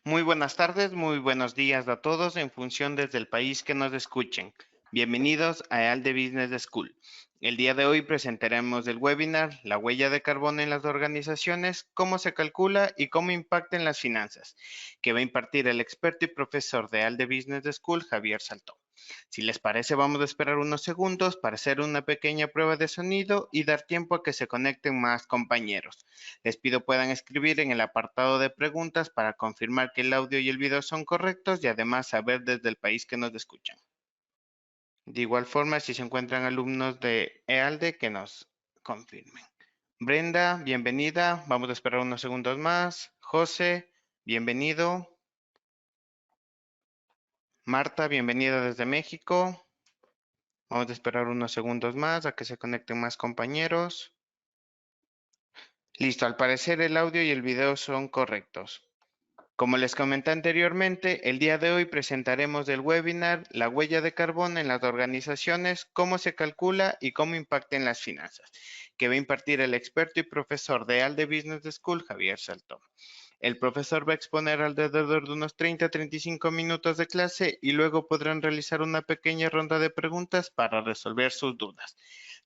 Muy buenas tardes, muy buenos días a todos en función desde el país que nos escuchen. Bienvenidos a EALDE Business School. El día de hoy presentaremos el webinar La huella de carbono en las organizaciones, cómo se calcula y cómo impacta en las finanzas, que va a impartir el experto y profesor de EALDE Business School, Javier Saltó. Si les parece, vamos a esperar unos segundos para hacer una pequeña prueba de sonido y dar tiempo a que se conecten más compañeros. Les pido puedan escribir en el apartado de preguntas para confirmar que el audio y el video son correctos y además saber desde el país que nos escuchan. De igual forma, si se encuentran alumnos de EALDE, que nos confirmen. Brenda, bienvenida. Vamos a esperar unos segundos más. José, bienvenido. Marta, bienvenida desde México. Vamos a esperar unos segundos más a que se conecten más compañeros. Listo, al parecer el audio y el video son correctos. Como les comenté anteriormente, el día de hoy presentaremos el webinar La huella de carbono en las organizaciones, cómo se calcula y cómo impacta en las finanzas, que va a impartir el experto y profesor de ALDE Business School, Javier Saltó. El profesor va a exponer alrededor de unos 30 a 35 minutos de clase y luego podrán realizar una pequeña ronda de preguntas para resolver sus dudas.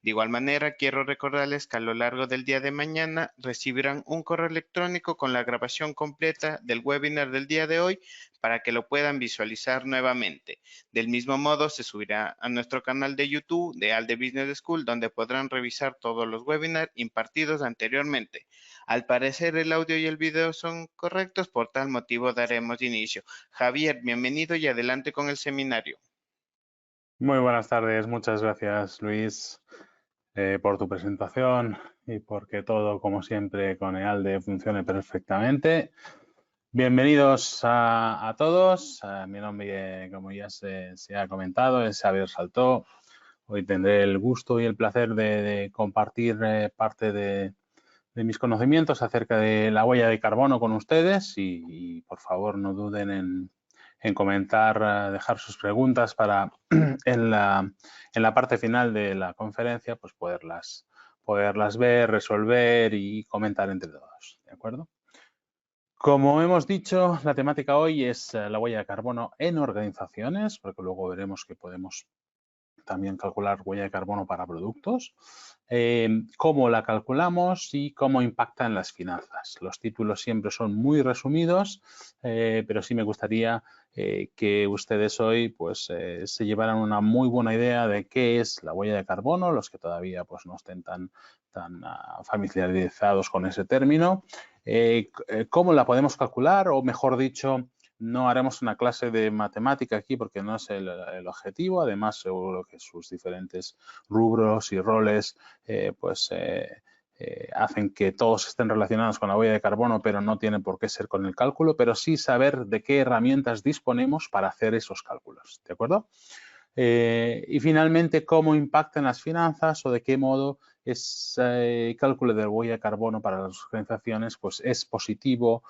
De igual manera, quiero recordarles que a lo largo del día de mañana recibirán un correo electrónico con la grabación completa del webinar del día de hoy para que lo puedan visualizar nuevamente. Del mismo modo, se subirá a nuestro canal de YouTube de ALDE Business School, donde podrán revisar todos los webinars impartidos anteriormente. Al parecer, el audio y el video son correctos, por tal motivo daremos inicio. Javier, bienvenido y adelante con el seminario. Muy buenas tardes, muchas gracias Luis por tu presentación y porque todo, como siempre, con EALDE funcione perfectamente. Bienvenidos a todos. Mi nombre, como ya se ha comentado, es Javier Saltó. Hoy tendré el gusto y el placer de compartir parte de mis conocimientos acerca de la huella de carbono con ustedes y por favor no duden en comentar, dejar sus preguntas para en la parte final de la conferencia pues poderlas ver, resolver y comentar entre todos, ¿de acuerdo? Como hemos dicho, la temática hoy es la huella de carbono en organizaciones, porque luego veremos que podemos también calcular huella de carbono para productos, cómo la calculamos y cómo impacta en las finanzas. Los títulos siempre son muy resumidos, pero sí me gustaría que ustedes hoy pues, se llevaran una muy buena idea de qué es la huella de carbono, los que todavía pues, no estén tan familiarizados con ese término, cómo la podemos calcular o mejor dicho, no haremos una clase de matemática aquí porque no es el objetivo. Además, seguro que sus diferentes rubros y roles hacen que todos estén relacionados con la huella de carbono, pero no tiene por qué ser con el cálculo, pero sí saber de qué herramientas disponemos para hacer esos cálculos. ¿De acuerdo? Y finalmente, cómo impactan las finanzas o de qué modo ese cálculo de huella de carbono para las organizaciones pues, es positivo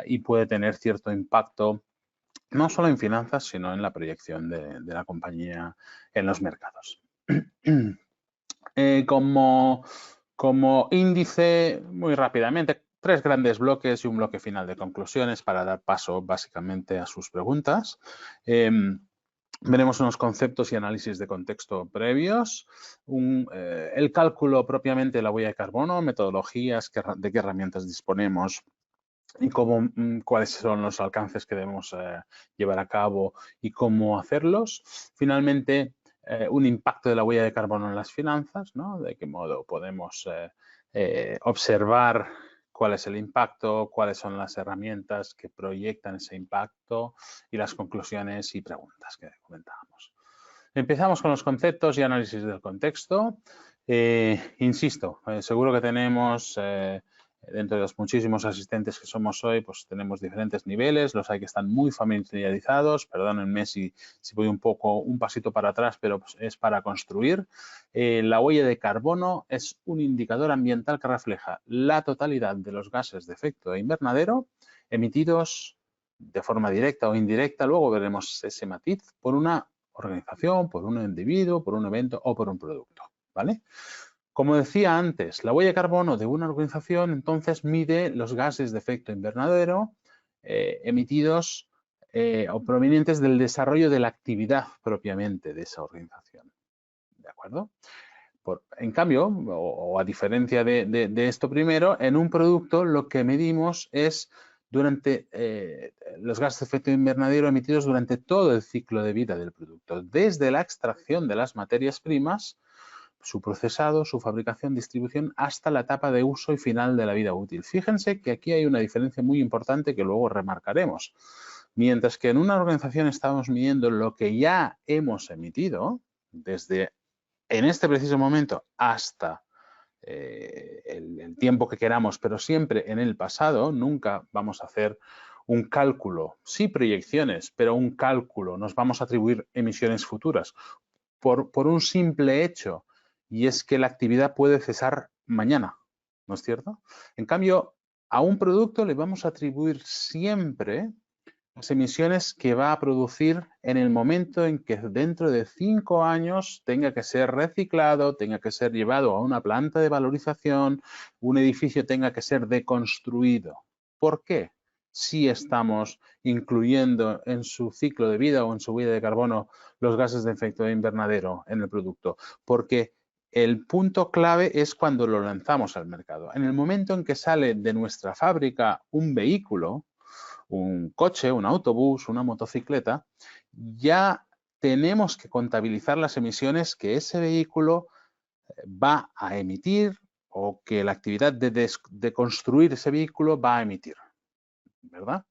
y puede tener cierto impacto no solo en finanzas, sino en la proyección de la compañía en los mercados. Como índice, muy rápidamente, 3 grandes bloques y un bloque final de conclusiones para dar paso básicamente a sus preguntas. Veremos unos conceptos y análisis de contexto previos, el cálculo propiamente de la huella de carbono, metodologías, de qué herramientas disponemos y cuáles son los alcances que debemos llevar a cabo y cómo hacerlos. Finalmente, un impacto de la huella de carbono en las finanzas, ¿no? De qué modo podemos observar cuál es el impacto, cuáles son las herramientas que proyectan ese impacto y las conclusiones y preguntas que comentábamos. Empezamos con los conceptos y análisis del contexto. Insisto, seguro que tenemos, dentro de los muchísimos asistentes que somos hoy, pues tenemos diferentes niveles. Los hay que están muy familiarizados. Perdónenme si voy un pasito para atrás, pero pues es para construir. La huella de carbono es un indicador ambiental que refleja la totalidad de los gases de efecto invernadero emitidos de forma directa o indirecta. Luego veremos ese matiz por una organización, por un individuo, por un evento o por un producto, ¿vale? Como decía antes, la huella de carbono de una organización entonces mide los gases de efecto invernadero emitidos o provenientes del desarrollo de la actividad propiamente de esa organización. ¿De acuerdo? En cambio, o a diferencia de esto primero, en un producto lo que medimos es durante los gases de efecto invernadero emitidos durante todo el ciclo de vida del producto, desde la extracción de las materias primas, su procesado, su fabricación, distribución, hasta la etapa de uso y final de la vida útil. Fíjense que aquí hay una diferencia muy importante que luego remarcaremos. Mientras que en una organización estamos midiendo lo que ya hemos emitido, desde en este preciso momento hasta el tiempo que queramos, pero siempre en el pasado, nunca vamos a hacer un cálculo, sí proyecciones, pero un cálculo, nos vamos a atribuir emisiones futuras por un simple hecho, y es que la actividad puede cesar mañana, ¿no es cierto? En cambio, a un producto le vamos a atribuir siempre las emisiones que va a producir en el momento en que dentro de 5 años tenga que ser reciclado, tenga que ser llevado a una planta de valorización, un edificio tenga que ser deconstruido. ¿Por qué? Si estamos incluyendo en su ciclo de vida o en su huella de carbono los gases de efecto invernadero en el producto. Porque el punto clave es cuando lo lanzamos al mercado. En el momento en que sale de nuestra fábrica un vehículo, un coche, un autobús, una motocicleta, ya tenemos que contabilizar las emisiones que ese vehículo va a emitir o que la actividad de construir ese vehículo va a emitir, ¿verdad?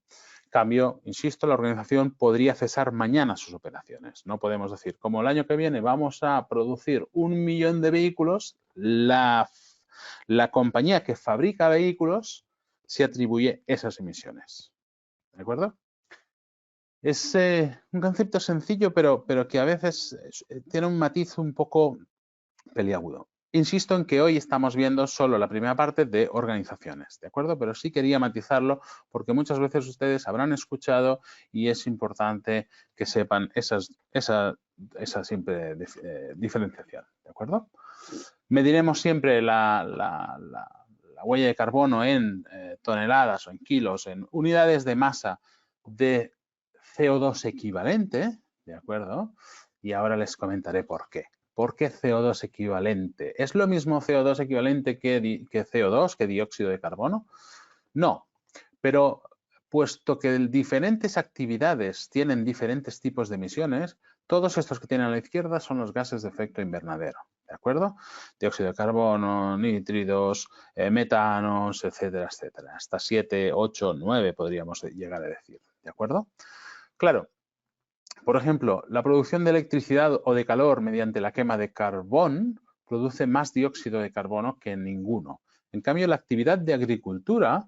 En cambio, insisto, la organización podría cesar mañana sus operaciones. No podemos decir, como el año que viene vamos a producir 1 millón de vehículos, la compañía que fabrica vehículos se atribuye esas emisiones. ¿De acuerdo? Es un concepto sencillo, pero que a veces tiene un matiz un poco peliagudo. Insisto en que hoy estamos viendo solo la primera parte de organizaciones, ¿de acuerdo? Pero sí quería matizarlo porque muchas veces ustedes habrán escuchado y es importante que sepan esa simple diferenciación, ¿de acuerdo? Mediremos siempre la huella de carbono en toneladas o en kilos, en unidades de masa de CO2 equivalente, ¿de acuerdo? Y ahora les comentaré por qué. ¿Por qué CO2 equivalente? ¿Es lo mismo CO2 equivalente que CO2, que dióxido de carbono? No, pero puesto que diferentes actividades tienen diferentes tipos de emisiones, todos estos que tienen a la izquierda son los gases de efecto invernadero, ¿de acuerdo? Dióxido de carbono, nítridos, metanos, etcétera, etcétera. Hasta 7, 8, 9 podríamos llegar a decir, ¿de acuerdo? Claro, por ejemplo, la producción de electricidad o de calor mediante la quema de carbón produce más dióxido de carbono que ninguno. En cambio, la actividad de agricultura,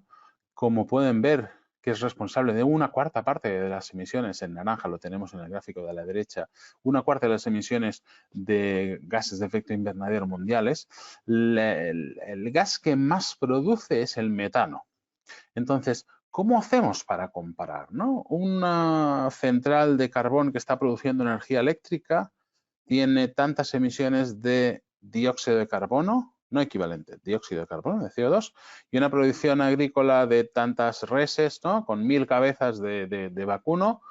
como pueden ver, que es responsable de 1/4 parte de las emisiones, en naranja lo tenemos en el gráfico de la derecha, 1/4 de las emisiones de gases de efecto invernadero mundiales, el gas que más produce es el metano. Entonces, ¿cómo hacemos para comparar, ¿no? Una central de carbón que está produciendo energía eléctrica tiene tantas emisiones de dióxido de carbono, no equivalente, dióxido de carbono, de CO2, y una producción agrícola de tantas reses, ¿no? Con 1000 cabezas de vacuno,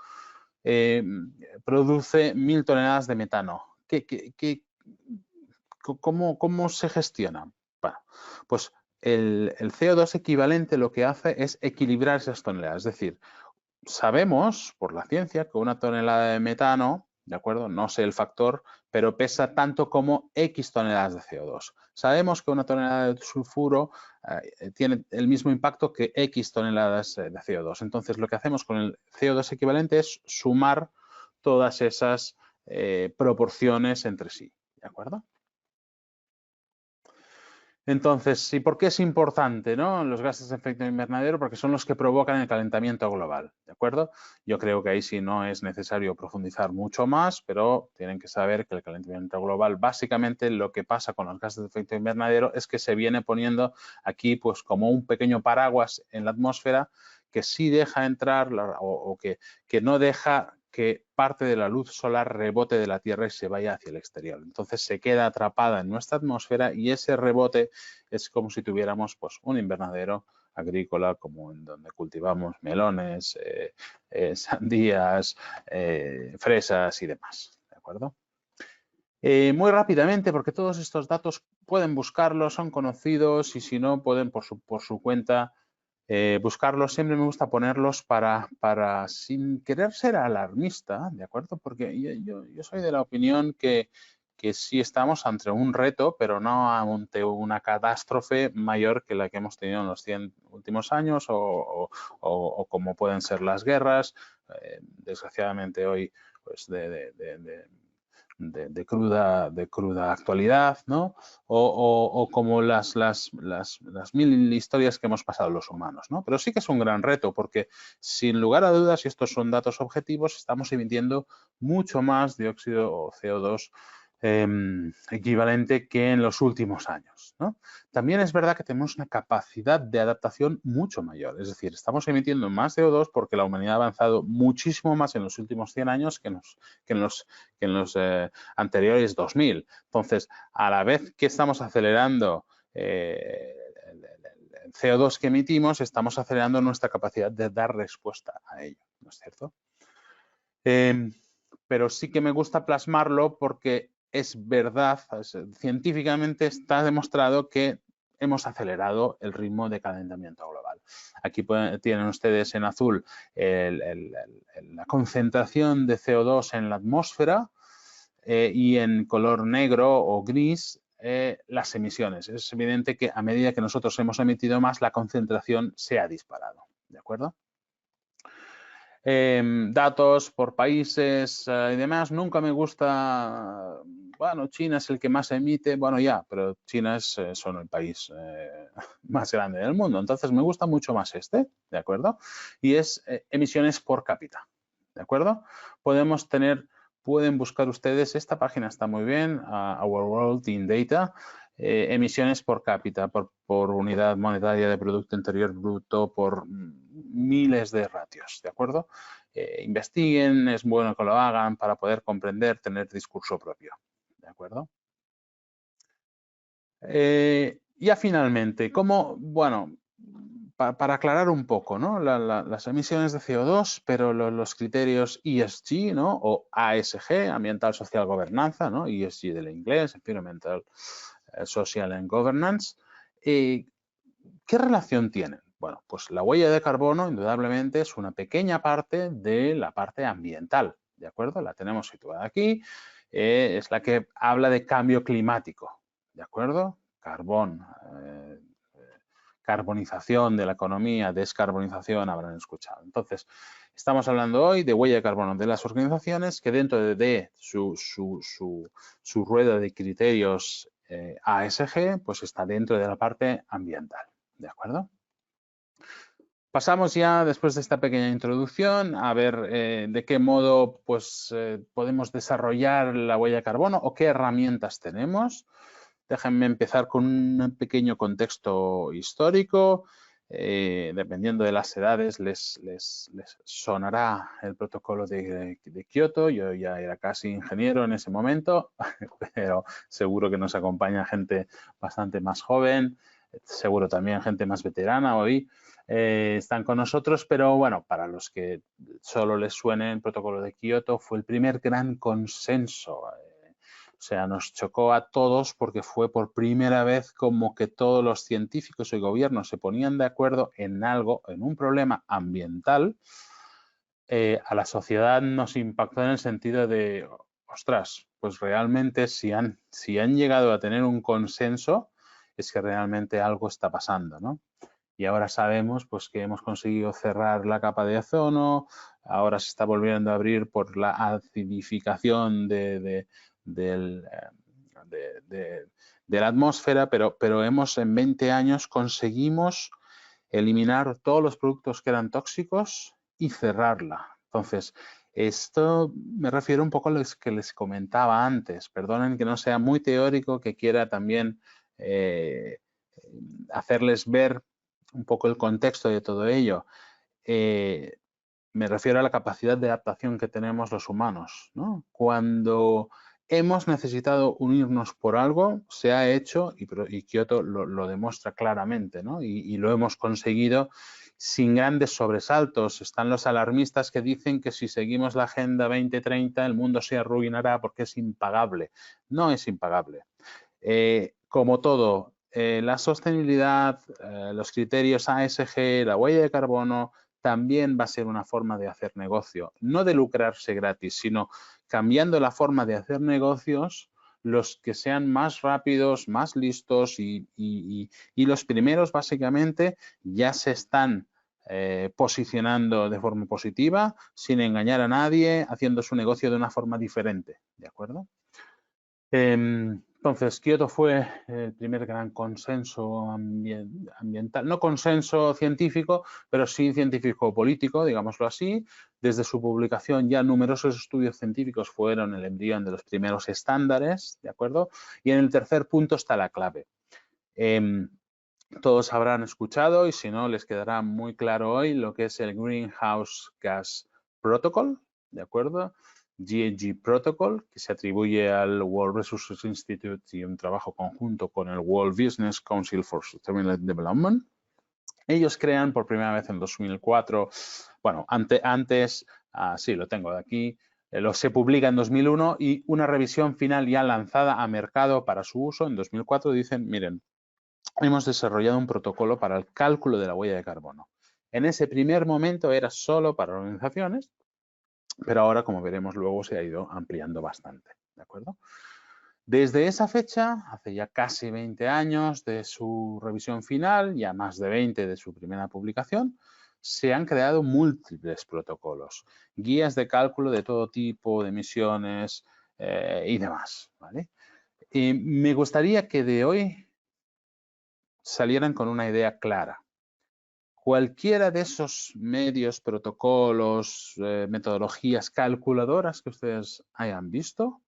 produce 1000 toneladas de metano. ¿Cómo se gestiona? Bueno, pues el CO2 equivalente lo que hace es equilibrar esas toneladas. Es decir, sabemos por la ciencia que una tonelada de metano, ¿de acuerdo? No sé el factor, pero pesa tanto como X toneladas de CO2. Sabemos que una tonelada de sulfuro tiene el mismo impacto que X toneladas de CO2. Entonces, lo que hacemos con el CO2 equivalente es sumar todas esas proporciones entre sí, ¿de acuerdo? Entonces, ¿y por qué es importante, ¿no? Los gases de efecto invernadero? Porque son los que provocan el calentamiento global, ¿de acuerdo? Yo creo que ahí sí no es necesario profundizar mucho más, pero tienen que saber que el calentamiento global, básicamente lo que pasa con los gases de efecto invernadero es que se viene poniendo aquí pues como un pequeño paraguas en la atmósfera que sí deja entrar o que no deja que parte de la luz solar rebote de la Tierra y se vaya hacia el exterior. Entonces se queda atrapada en nuestra atmósfera y ese rebote es como si tuviéramos pues, un invernadero agrícola, como en donde cultivamos melones, sandías, fresas y demás, ¿de acuerdo? Muy rápidamente, porque todos estos datos pueden buscarlos, son conocidos y si no pueden por su cuenta buscarlos. Siempre me gusta ponerlos para sin querer ser alarmista, ¿de acuerdo? Porque yo soy de la opinión que sí estamos ante un reto, pero no ante una catástrofe mayor que la que hemos tenido en los 100 últimos años o como pueden ser las guerras. Desgraciadamente hoy, pues de cruda actualidad, ¿no? O como las mil historias que hemos pasado los humanos, ¿no? Pero sí que es un gran reto porque, sin lugar a dudas, y estos son datos objetivos, estamos emitiendo mucho más dióxido o CO2 equivalente que en los últimos años, ¿no? También es verdad que tenemos una capacidad de adaptación mucho mayor, es decir, estamos emitiendo más CO2 porque la humanidad ha avanzado muchísimo más en los últimos 100 años que en los anteriores 2000. Entonces, a la vez que estamos acelerando el CO2 que emitimos, estamos acelerando nuestra capacidad de dar respuesta a ello, ¿no es cierto? Pero sí que me gusta plasmarlo porque es verdad, científicamente está demostrado que hemos acelerado el ritmo de calentamiento global. Aquí tienen ustedes en azul la concentración de CO2 en la atmósfera y en color negro o gris las emisiones. Es evidente que a medida que nosotros hemos emitido más, la concentración se ha disparado. ¿De acuerdo? Datos por países y demás. Nunca me gusta, bueno, China es el que más emite, bueno, ya, pero China son el país más grande del mundo. Entonces me gusta mucho más ¿de acuerdo? Y es emisiones por cápita, ¿de acuerdo? Pueden buscar ustedes, esta página está muy bien, Our World in Data, emisiones por cápita, por unidad monetaria de Producto Interior Bruto, por miles de ratios, ¿de acuerdo? Investiguen, es bueno que lo hagan para poder comprender, tener discurso propio, ¿de acuerdo? Ya finalmente, bueno, para aclarar un poco, ¿no? Las emisiones de CO2, pero los criterios ESG, ¿no? O ASG, Ambiental, Social, Gobernanza, ¿no? ESG del inglés, Environmental, Social and Governance. ¿Qué relación tienen? Bueno, pues la huella de carbono indudablemente es una pequeña parte de la parte ambiental, ¿de acuerdo? La tenemos situada aquí, es la que habla de cambio climático, ¿de acuerdo? Carbonización de la economía, descarbonización, habrán escuchado. Entonces, estamos hablando hoy de huella de carbono de las organizaciones que dentro de su rueda de criterios ASG, pues está dentro de la parte ambiental, ¿de acuerdo? Pasamos ya, después de esta pequeña introducción, a ver de qué modo pues, podemos desarrollar la huella de carbono o qué herramientas tenemos. Déjenme empezar con un pequeño contexto histórico. Dependiendo de las edades, les sonará el protocolo de Kioto. Yo ya era casi ingeniero en ese momento, pero seguro que nos acompaña gente bastante más joven, seguro también gente más veterana hoy. Están con nosotros, pero bueno, para los que solo les suene el protocolo de Kioto, fue el primer gran consenso. O sea, nos chocó a todos porque fue por primera vez como que todos los científicos y gobiernos se ponían de acuerdo en algo, en un problema ambiental. A la sociedad nos impactó en el sentido de, ostras, pues realmente si han llegado a tener un consenso, es que realmente algo está pasando, ¿no? Y ahora sabemos pues, que hemos conseguido cerrar la capa de ozono, ahora se está volviendo a abrir por la acidificación de la atmósfera, pero en 20 años conseguimos eliminar todos los productos que eran tóxicos y cerrarla. Entonces, esto me refiero un poco a lo que les comentaba antes. Perdonen que no sea muy teórico, que quiera también hacerles ver un poco el contexto de todo ello. Me refiero a la capacidad de adaptación que tenemos los humanos, ¿no? Cuando hemos necesitado unirnos por algo, se ha hecho y Kioto lo demuestra claramente, ¿no? Y lo hemos conseguido sin grandes sobresaltos. Están los alarmistas que dicen que si seguimos la Agenda 2030 el mundo se arruinará porque es impagable. No es impagable. Como todo, la sostenibilidad, los criterios ASG, la huella de carbono, también va a ser una forma de hacer negocio. No de lucrarse gratis, sino cambiando la forma de hacer negocios, los que sean más rápidos, más listos y los primeros básicamente ya se están posicionando de forma positiva, sin engañar a nadie, haciendo su negocio de una forma diferente, ¿de acuerdo? Entonces, Kioto fue el primer gran consenso ambiental, no consenso científico, pero sí científico-político, digámoslo así. Desde su publicación ya numerosos estudios científicos fueron el embrión de los primeros estándares, ¿de acuerdo? Y en el tercer punto está la clave. Todos habrán escuchado, y si no, les quedará muy claro hoy, lo que es el Greenhouse Gas Protocol, ¿de acuerdo? GHG Protocol, que se atribuye al World Resources Institute y un trabajo conjunto con el World Business Council for Sustainable Development. Ellos crean por primera vez en 2004, bueno, antes, sí, lo tengo de aquí, se publica en 2001 y una revisión final ya lanzada a mercado para su uso en 2004 dicen, miren, hemos desarrollado un protocolo para el cálculo de la huella de carbono. En ese primer momento era solo para organizaciones, pero ahora, como veremos luego, se ha ido ampliando bastante, ¿de acuerdo? Desde esa fecha, hace ya casi 20 años de su revisión final, ya más de 20 de su primera publicación, se han creado múltiples protocolos, guías de cálculo de todo tipo, de emisiones y demás, ¿vale? Me gustaría que de hoy salieran con una idea clara. Cualquiera de esos medios, protocolos, metodologías calculadoras que ustedes hayan visto,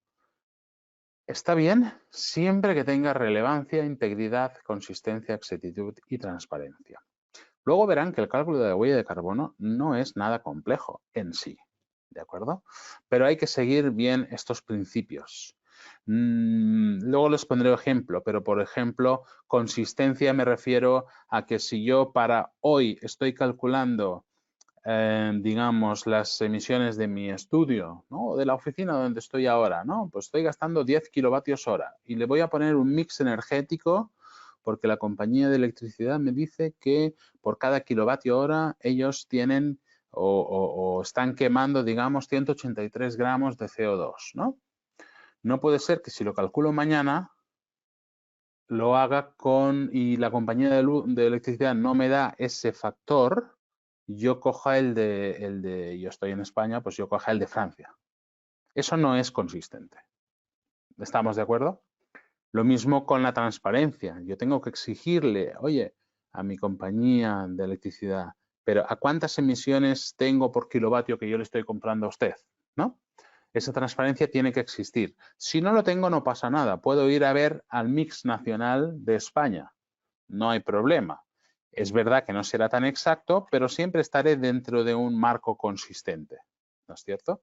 está bien siempre que tenga relevancia, integridad, consistencia, exactitud y transparencia. Luego verán que el cálculo de la huella de carbono no es nada complejo en sí, ¿de acuerdo? Pero hay que seguir bien estos principios. Luego les pondré ejemplo, pero por ejemplo, consistencia me refiero a que si yo para hoy estoy calculando, digamos, las emisiones de mi estudio, ¿no? O de la oficina donde estoy ahora, ¿no? Pues estoy gastando 10 kilovatios hora y le voy a poner un mix energético porque la compañía de electricidad me dice que por cada kilovatio hora ellos tienen o están quemando, digamos, 183 gramos de CO2, ¿no? No puede ser que si lo calculo mañana, lo haga y la compañía de electricidad no me da ese factor, yo coja yo estoy en España, pues yo coja el de Francia. Eso no es consistente. ¿Estamos de acuerdo? Lo mismo con la transparencia. Yo tengo que exigirle, oye, a mi compañía de electricidad, pero ¿a cuántas emisiones tengo por kilovatio que yo le estoy comprando a usted? ¿No? Esa transparencia tiene que existir. Si no lo tengo, no pasa nada. Puedo ir a ver al mix nacional de España. No hay problema. Es verdad que no será tan exacto, pero siempre estaré dentro de un marco consistente. ¿No es cierto?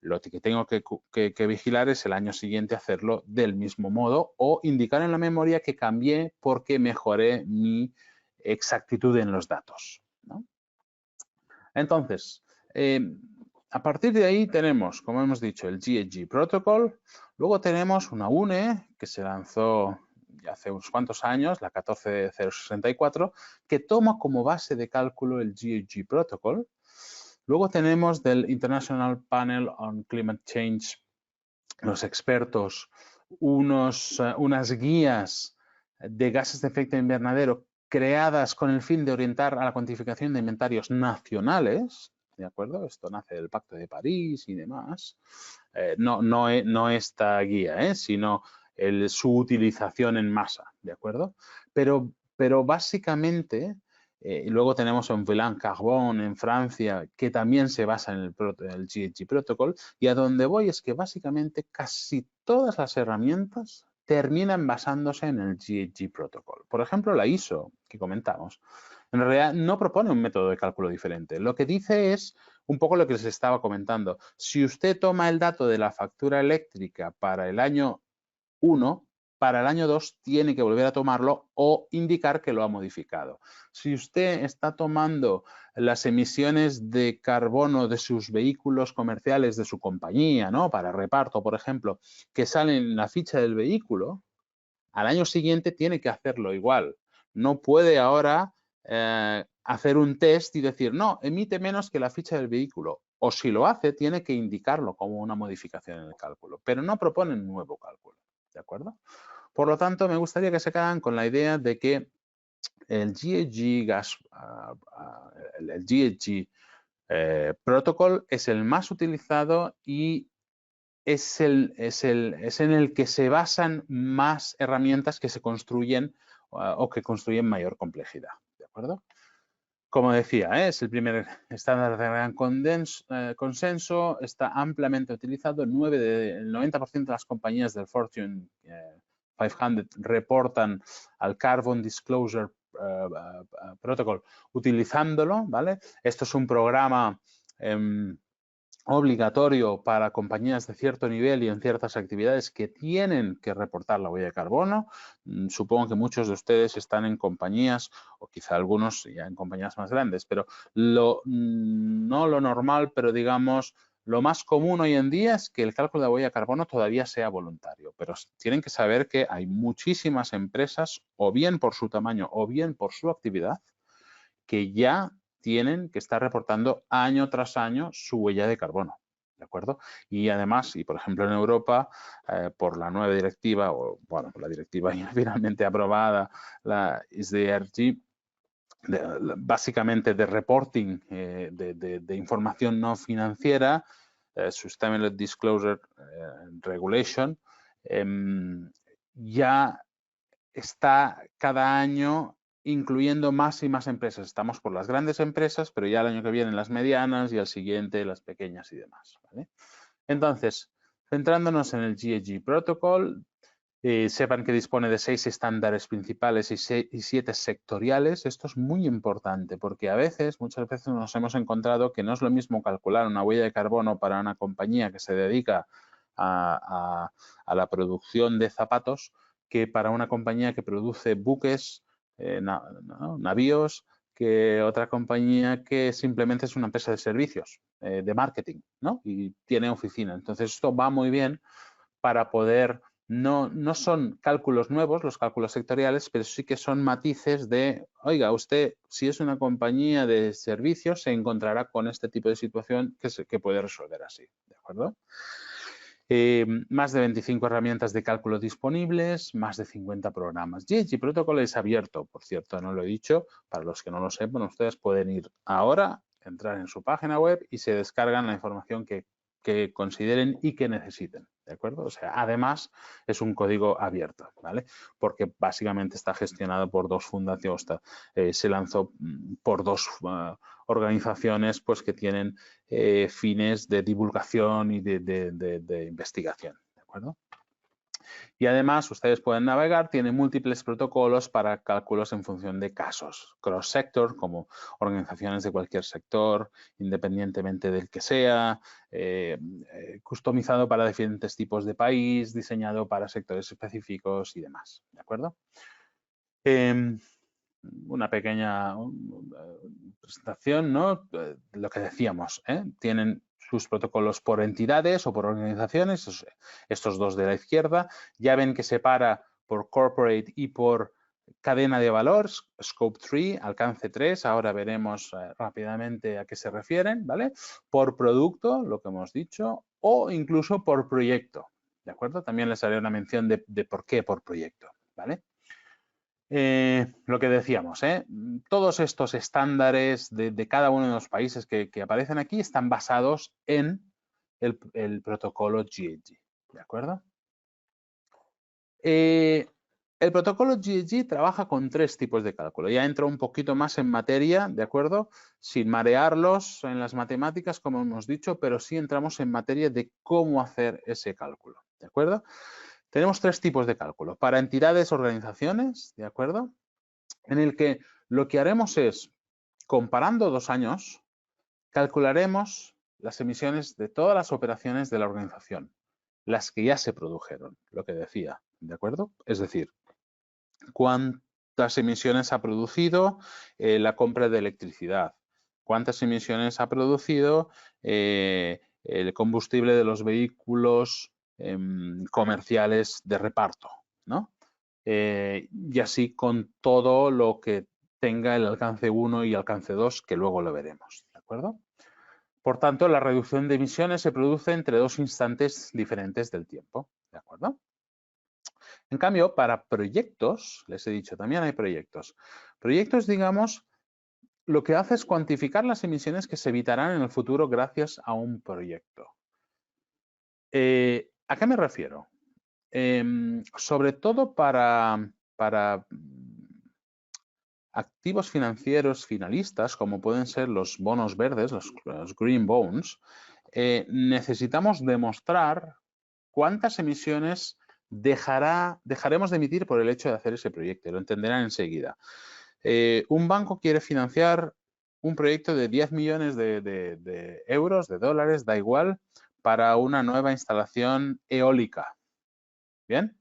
Lo que tengo que vigilar es el año siguiente hacerlo del mismo modo o indicar en la memoria que cambié porque mejoré mi exactitud en los datos, ¿no? Entonces, a partir de ahí tenemos, como hemos dicho, el GHG Protocol. Luego tenemos una UNE que se lanzó ya hace unos cuantos años, la 14064, que toma como base de cálculo el GHG Protocol. Luego tenemos del International Panel on Climate Change, los expertos, unas guías de gases de efecto invernadero creadas con el fin de orientar a la cuantificación de inventarios nacionales, ¿de acuerdo? Esto nace del Pacto de París y demás. No esta guía, sino su utilización en masa, ¿de acuerdo? Pero básicamente, y luego tenemos en Villain Carbon en Francia, que también se basa en el GHG Protocol, y a donde voy es que básicamente casi todas las herramientas terminan basándose en el GHG Protocol. Por ejemplo, la ISO que comentamos. En realidad no propone un método de cálculo diferente. Lo que dice es un poco lo que les estaba comentando. Si usted toma el dato de la factura eléctrica para el año 1, para el año 2 tiene que volver a tomarlo o indicar que lo ha modificado. Si usted está tomando las emisiones de carbono de sus vehículos comerciales de su compañía, ¿no? Para reparto, por ejemplo, que salen en la ficha del vehículo, al año siguiente tiene que hacerlo igual. No puede ahora hacer un test y decir, no, emite menos que la ficha del vehículo. O si lo hace, tiene que indicarlo como una modificación en el cálculo, pero no propone un nuevo cálculo. ¿De acuerdo? Por lo tanto, me gustaría que se quedaran con la idea de que el GHG Protocol es el más utilizado y es en el que se basan más herramientas que se construyen o que construyen mayor complejidad. ¿De acuerdo? Como decía, es el primer estándar de gran consenso, está ampliamente utilizado. El 90% de las compañías del Fortune 500 reportan al Carbon Disclosure Protocol utilizándolo, ¿vale? Esto es un programa obligatorio para compañías de cierto nivel y en ciertas actividades que tienen que reportar la huella de carbono. Supongo que muchos de ustedes están en compañías, o quizá algunos ya en compañías más grandes, pero no lo normal, pero digamos, lo más común hoy en día es que el cálculo de la huella de carbono todavía sea voluntario, pero tienen que saber que hay muchísimas empresas, o bien por su tamaño o bien por su actividad, que ya tienen que estar reportando año tras año su huella de carbono, ¿de acuerdo? Y además, y por ejemplo en Europa, por la nueva directiva, o bueno, por la directiva ya finalmente aprobada, la SDRG, básicamente de reporting de información no financiera, Sustainable Disclosure Regulation, ya está cada año incluyendo más y más empresas. Estamos por las grandes empresas, pero ya el año que viene las medianas y al siguiente las pequeñas y demás. ¿Vale? Entonces, centrándonos en el GHG Protocol, sepan que dispone de 6 estándares principales y 7 sectoriales. Esto es muy importante porque muchas veces nos hemos encontrado que no es lo mismo calcular una huella de carbono para una compañía que se dedica a la producción de zapatos que para una compañía que produce buques, navíos, que otra compañía que simplemente es una empresa de servicios, de marketing, ¿no? Y tiene oficina. Entonces, esto va muy bien para poder, no son cálculos nuevos, los cálculos sectoriales, pero sí que son matices de, oiga, usted, si es una compañía de servicios, se encontrará con este tipo de situación que puede resolver así, ¿de acuerdo? Más de 25 herramientas de cálculo disponibles, más de 50 programas. GHG Protocol es abierto, por cierto, no lo he dicho. Para los que no lo sepan, ustedes pueden ir ahora, entrar en su página web y se descargan la información que consideren y que necesiten, ¿de acuerdo? O sea, además es un código abierto, ¿vale? Porque básicamente está gestionado por dos fundaciones, se lanzó por dos organizaciones pues que tienen fines de divulgación y de investigación, ¿de acuerdo? Y además, ustedes pueden navegar, tiene múltiples protocolos para cálculos en función de casos. Cross-sector, como organizaciones de cualquier sector, independientemente del que sea, customizado para diferentes tipos de país, diseñado para sectores específicos y demás, ¿de acuerdo? Una pequeña presentación, ¿no? Lo que decíamos, tienen sus protocolos por entidades o por organizaciones, estos dos de la izquierda. Ya ven que separa por corporate y por cadena de valor, scope 3, alcance 3. Ahora veremos rápidamente a qué se refieren, ¿vale? Por producto, lo que hemos dicho, o incluso por proyecto, ¿de acuerdo? También les haré una mención de por qué por proyecto, ¿vale? Lo que decíamos, todos estos estándares de cada uno de los países que aparecen aquí están basados en el protocolo GHG, ¿de acuerdo? El protocolo GHG trabaja con 3 tipos de cálculo. Ya entro un poquito más en materia, ¿de acuerdo? Sin marearlos en las matemáticas, como hemos dicho, pero sí entramos en materia de cómo hacer ese cálculo, ¿de acuerdo? Tenemos 3 tipos de cálculo. Para entidades, organizaciones, ¿de acuerdo? En el que Lo que haremos es, comparando 2 años, calcularemos las emisiones de todas las operaciones de la organización, las que ya se produjeron, lo que decía, ¿de acuerdo? Es decir, cuántas emisiones ha producido la compra de electricidad, cuántas emisiones ha producido el combustible de los vehículos comerciales de reparto, ¿no? Y así con todo lo que tenga el alcance 1 y alcance 2, que luego lo veremos, ¿de acuerdo? Por tanto, la reducción de emisiones se produce entre 2 instantes diferentes del tiempo, ¿de acuerdo? En cambio, para proyectos, les he dicho, también hay proyectos. Proyectos, digamos, lo que hace es cuantificar las emisiones que se evitarán en el futuro gracias a un proyecto. ¿A qué me refiero? Sobre todo para activos financieros finalistas, como pueden ser los bonos verdes, los green bonds, necesitamos demostrar cuántas emisiones dejaremos de emitir por el hecho de hacer ese proyecto. Lo entenderán enseguida. Un banco quiere financiar un proyecto de 10 millones de euros, de dólares, da igual, para una nueva instalación eólica. ¿Bien?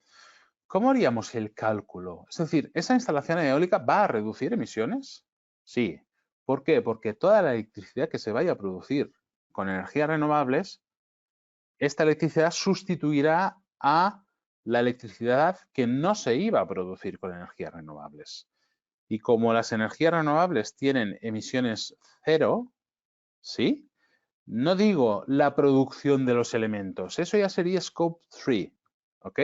¿Cómo haríamos el cálculo? Es decir, ¿esa instalación eólica va a reducir emisiones? Sí. ¿Por qué? Porque toda la electricidad que se vaya a producir con energías renovables, esta electricidad sustituirá a la electricidad que no se iba a producir con energías renovables. Y como las energías renovables tienen emisiones cero, ¿sí? No digo la producción de los elementos, eso ya sería Scope 3, ¿ok?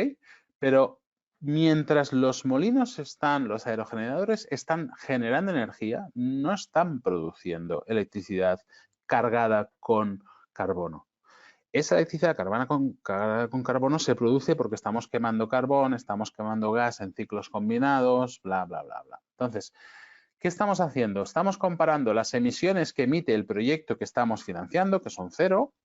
Pero mientras los molinos los aerogeneradores están generando energía, no están produciendo electricidad cargada con carbono. Esa electricidad cargada con carbono se produce porque estamos quemando carbón, estamos quemando gas en ciclos combinados, bla, bla, bla, bla. Entonces, ¿qué estamos haciendo? Estamos comparando las emisiones que emite el proyecto que estamos financiando, que son cero,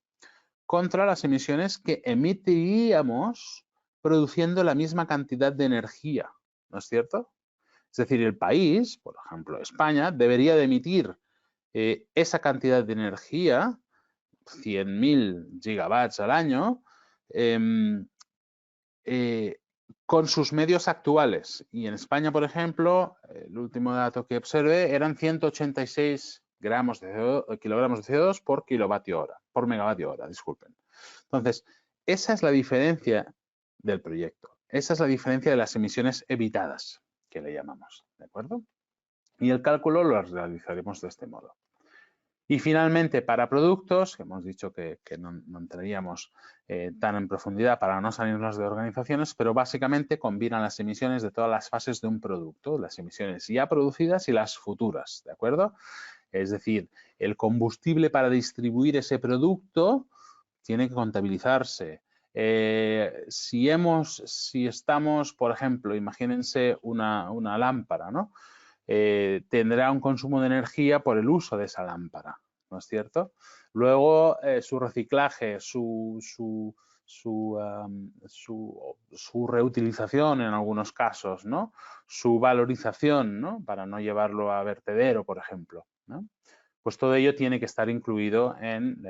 contra las emisiones que emitiríamos produciendo la misma cantidad de energía, ¿no es cierto? Es decir, el país, por ejemplo, España, debería de emitir esa cantidad de energía, 100.000 gigawatts al año, con sus medios actuales. Y en España, por ejemplo, el último dato que observé eran 186 kilogramos de CO2 por kilovatio hora, por megavatio hora, disculpen. Entonces, esa es la diferencia del proyecto. Esa es la diferencia de las emisiones evitadas, que le llamamos, ¿de acuerdo? Y el cálculo lo realizaremos de este modo. Y finalmente, para productos, que hemos dicho que no entraríamos tan en profundidad para no salirnos de organizaciones, pero básicamente combinan las emisiones de todas las fases de un producto, las emisiones ya producidas y las futuras, ¿de acuerdo? Es decir, el combustible para distribuir ese producto tiene que contabilizarse. Si estamos, por ejemplo, imagínense una lámpara, ¿no? Tendrá un consumo de energía por el uso de esa lámpara, ¿no es cierto? Luego, su reciclaje, su reutilización en algunos casos, ¿no? Su valorización, ¿no? Para no llevarlo a vertedero, por ejemplo, ¿no? Pues todo ello tiene que estar incluido en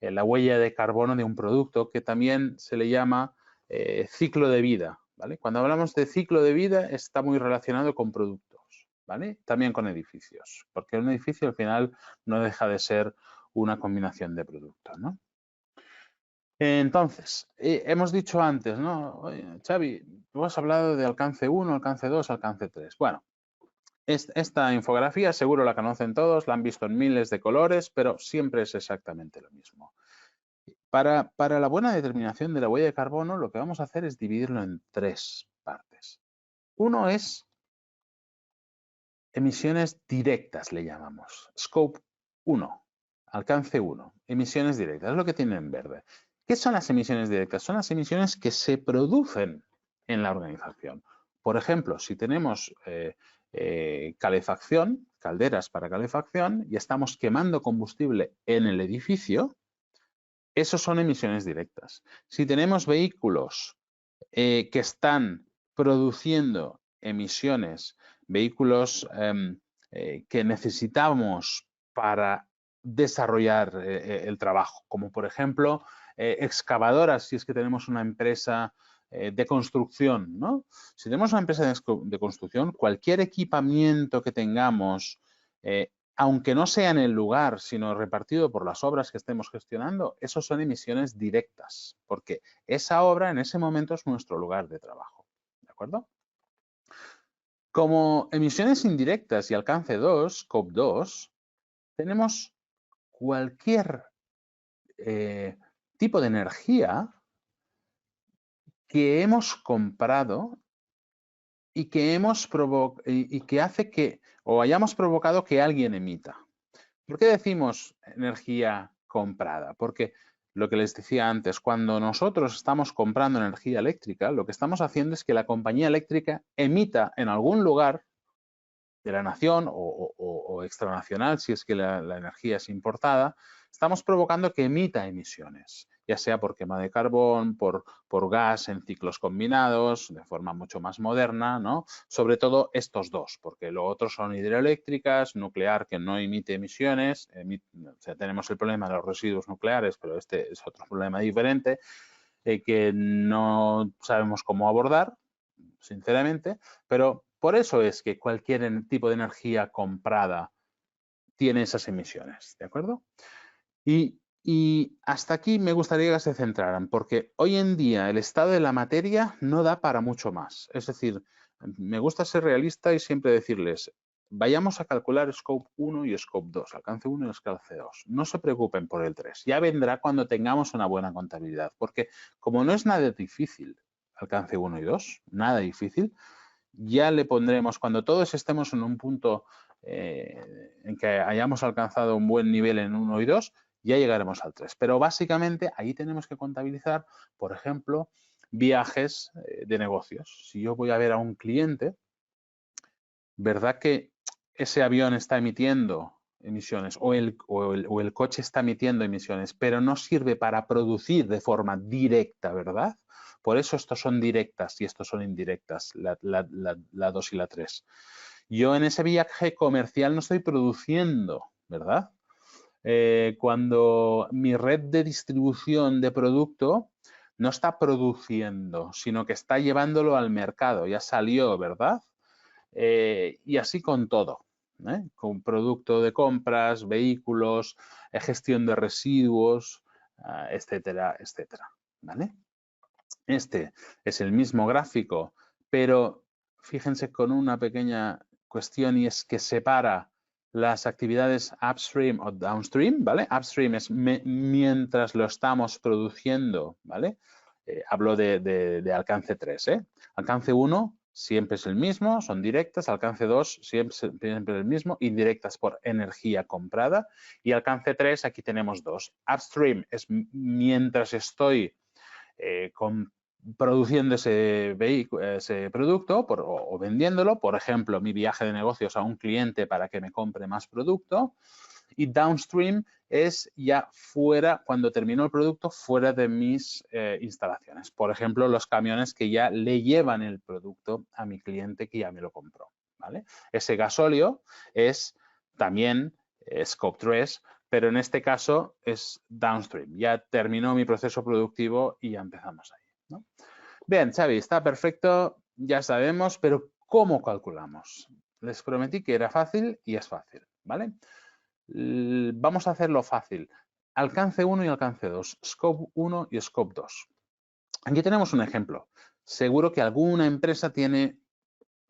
la huella de carbono de un producto, que también se le llama ciclo de vida, ¿vale? Cuando hablamos de ciclo de vida está muy relacionado con productos, ¿vale? También con edificios, porque un edificio al final no deja de ser una combinación de productos, ¿no? Entonces, hemos dicho antes, ¿no? Oye, Xavi, tú has hablado de alcance 1, alcance 2, alcance 3. Bueno, esta infografía seguro la conocen todos, la han visto en miles de colores, pero siempre es exactamente lo mismo. Para la buena determinación de la huella de carbono, lo que vamos a hacer es dividirlo en 3 partes. Uno es emisiones directas, le llamamos. Scope 1, alcance 1, emisiones directas, es lo que tiene en verde. ¿Qué son las emisiones directas? Son las emisiones que se producen en la organización. Por ejemplo, si tenemos calefacción, calderas para calefacción, y estamos quemando combustible en el edificio, esos son emisiones directas. Si tenemos vehículos que están produciendo emisiones vehículos que necesitamos para desarrollar el trabajo, como por ejemplo excavadoras, si es que tenemos una empresa de construcción, ¿no? Si tenemos una empresa de construcción, cualquier equipamiento que tengamos, aunque no sea en el lugar, sino repartido por las obras que estemos gestionando, eso son emisiones directas, porque esa obra en ese momento es nuestro lugar de trabajo. ¿De acuerdo? Como emisiones indirectas y alcance 2, Scope 2, tenemos cualquier tipo de energía que hemos comprado y que hace que o hayamos provocado que alguien emita. ¿Por qué decimos energía comprada? Porque lo que les decía antes, cuando nosotros estamos comprando energía eléctrica, lo que estamos haciendo es que la compañía eléctrica emita en algún lugar de la nación o extranacional, si es que la energía es importada, estamos provocando que emita emisiones, ya sea por quema de carbón, por gas en ciclos combinados, de forma mucho más moderna, ¿no? Sobre todo estos dos, porque lo otro son hidroeléctricas, nuclear que no emite emisiones, o sea, tenemos el problema de los residuos nucleares, pero este es otro problema diferente que no sabemos cómo abordar, sinceramente, pero por eso es que cualquier tipo de energía comprada tiene esas emisiones, ¿de acuerdo? Y hasta aquí me gustaría que se centraran, porque hoy en día el estado de la materia no da para mucho más. Es decir, me gusta ser realista y siempre decirles, vayamos a calcular Scope 1 y Scope 2, alcance 1 y alcance 2. No se preocupen por el 3, ya vendrá cuando tengamos una buena contabilidad, porque como no es nada difícil, alcance 1 y 2, nada difícil, ya le pondremos, cuando todos estemos en un punto en que hayamos alcanzado un buen nivel en 1 y 2, ya llegaremos al 3. Pero básicamente ahí tenemos que contabilizar, por ejemplo, viajes de negocios. Si yo voy a ver a un cliente, ¿verdad que ese avión está emitiendo emisiones o el coche está emitiendo emisiones, pero no sirve para producir de forma directa, ¿verdad? Por eso estos son directas y estos son indirectas, la 2 y la 3. Yo en ese viaje comercial no estoy produciendo, ¿verdad? Cuando mi red de distribución de producto no está produciendo, sino que está llevándolo al mercado, ya salió, ¿verdad? Y así con todo, con producto de compras, vehículos, gestión de residuos, etcétera, etcétera. ¿Vale? Este es el mismo gráfico, pero fíjense con una pequeña cuestión y es que separa las actividades upstream o downstream, ¿vale? Upstream es mientras lo estamos produciendo, ¿vale? Hablo de alcance 3, ¿eh? Alcance 1 siempre es el mismo, son directas. Alcance 2 siempre es el mismo, indirectas por energía comprada. Y alcance 3, aquí tenemos dos. Upstream es mientras estoy produciendo ese producto o vendiéndolo, por ejemplo, mi viaje de negocios a un cliente para que me compre más producto. Y downstream es ya fuera, cuando termino el producto, fuera de mis instalaciones. Por ejemplo, los camiones que ya le llevan el producto a mi cliente que ya me lo compró. ¿Vale? Ese gasóleo es también Scope 3, pero en este caso es downstream. Ya terminó mi proceso productivo y ya empezamos ahí, ¿no? Bien, Xavi, está perfecto, ya sabemos, pero ¿cómo calculamos? Les prometí que era fácil y es fácil, ¿vale? Vamos a hacerlo fácil. Alcance 1 y alcance 2, Scope 1 y Scope 2. Aquí tenemos un ejemplo. Seguro que alguna empresa tiene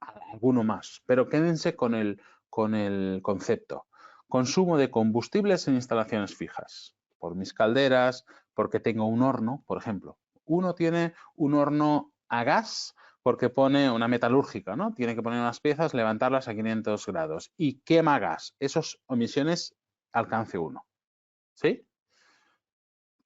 alguno más, pero quédense con el concepto. Consumo de combustibles en instalaciones fijas. Por mis calderas, porque tengo un horno, por ejemplo. Uno tiene un horno a gas porque pone una metalúrgica, ¿no? Tiene que poner unas piezas, levantarlas a 500 grados y quema gas. Esos emisiones alcance 1. ¿Sí?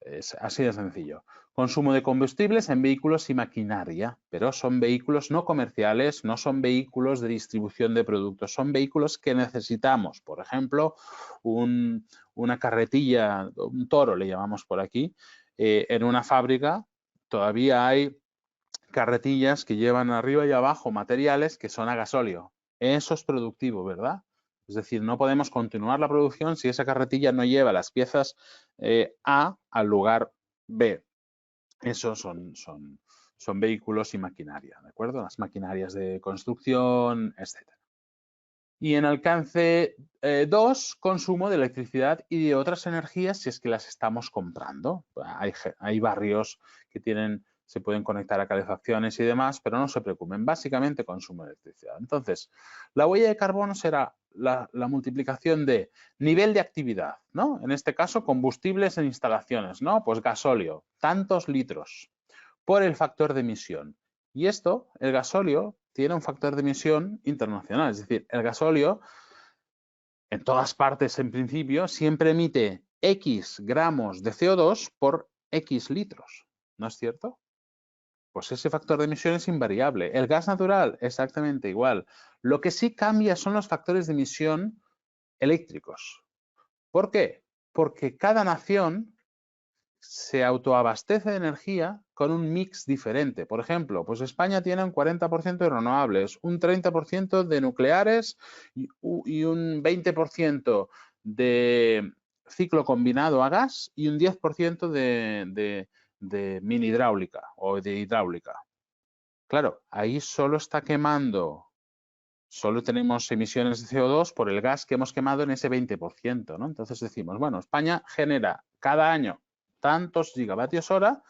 Es así de sencillo. Consumo de combustibles en vehículos y maquinaria, pero son vehículos no comerciales, no son vehículos de distribución de productos, son vehículos que necesitamos. Por ejemplo, una carretilla, un toro le llamamos por aquí, en una fábrica todavía hay carretillas que llevan arriba y abajo materiales que son a gasóleo. Eso es productivo, ¿verdad? Es decir, no podemos continuar la producción si esa carretilla no lleva las piezas A al lugar B. Esos son vehículos y maquinaria, ¿de acuerdo? Las maquinarias de construcción, etc. Y en alcance 2, consumo de electricidad y de otras energías si es que las estamos comprando. Hay barrios que se pueden conectar a calefacciones y demás, pero no se preocupen, básicamente consumo de electricidad. Entonces, la huella de carbono será la multiplicación de nivel de actividad, ¿no? En este caso, combustibles en instalaciones, ¿no? Pues gasóleo, tantos litros, por el factor de emisión. Y esto, el gasóleo, tiene un factor de emisión internacional. Es decir, el gasóleo, en todas partes en principio, siempre emite X gramos de CO2 por X litros. ¿No es cierto? Pues ese factor de emisión es invariable. El gas natural, exactamente igual. Lo que sí cambia son los factores de emisión eléctricos. ¿Por qué? Porque cada nación se autoabastece de energía con un mix diferente. Por ejemplo, pues España tiene un 40% de renovables, un 30% de nucleares y un 20% de ciclo combinado a gas y un 10% de mini hidráulica o de hidráulica. Claro, ahí solo está quemando, solo tenemos emisiones de CO2 por el gas que hemos quemado en ese 20%, ¿no? Entonces decimos, bueno, España genera cada año tantos gigavatios hora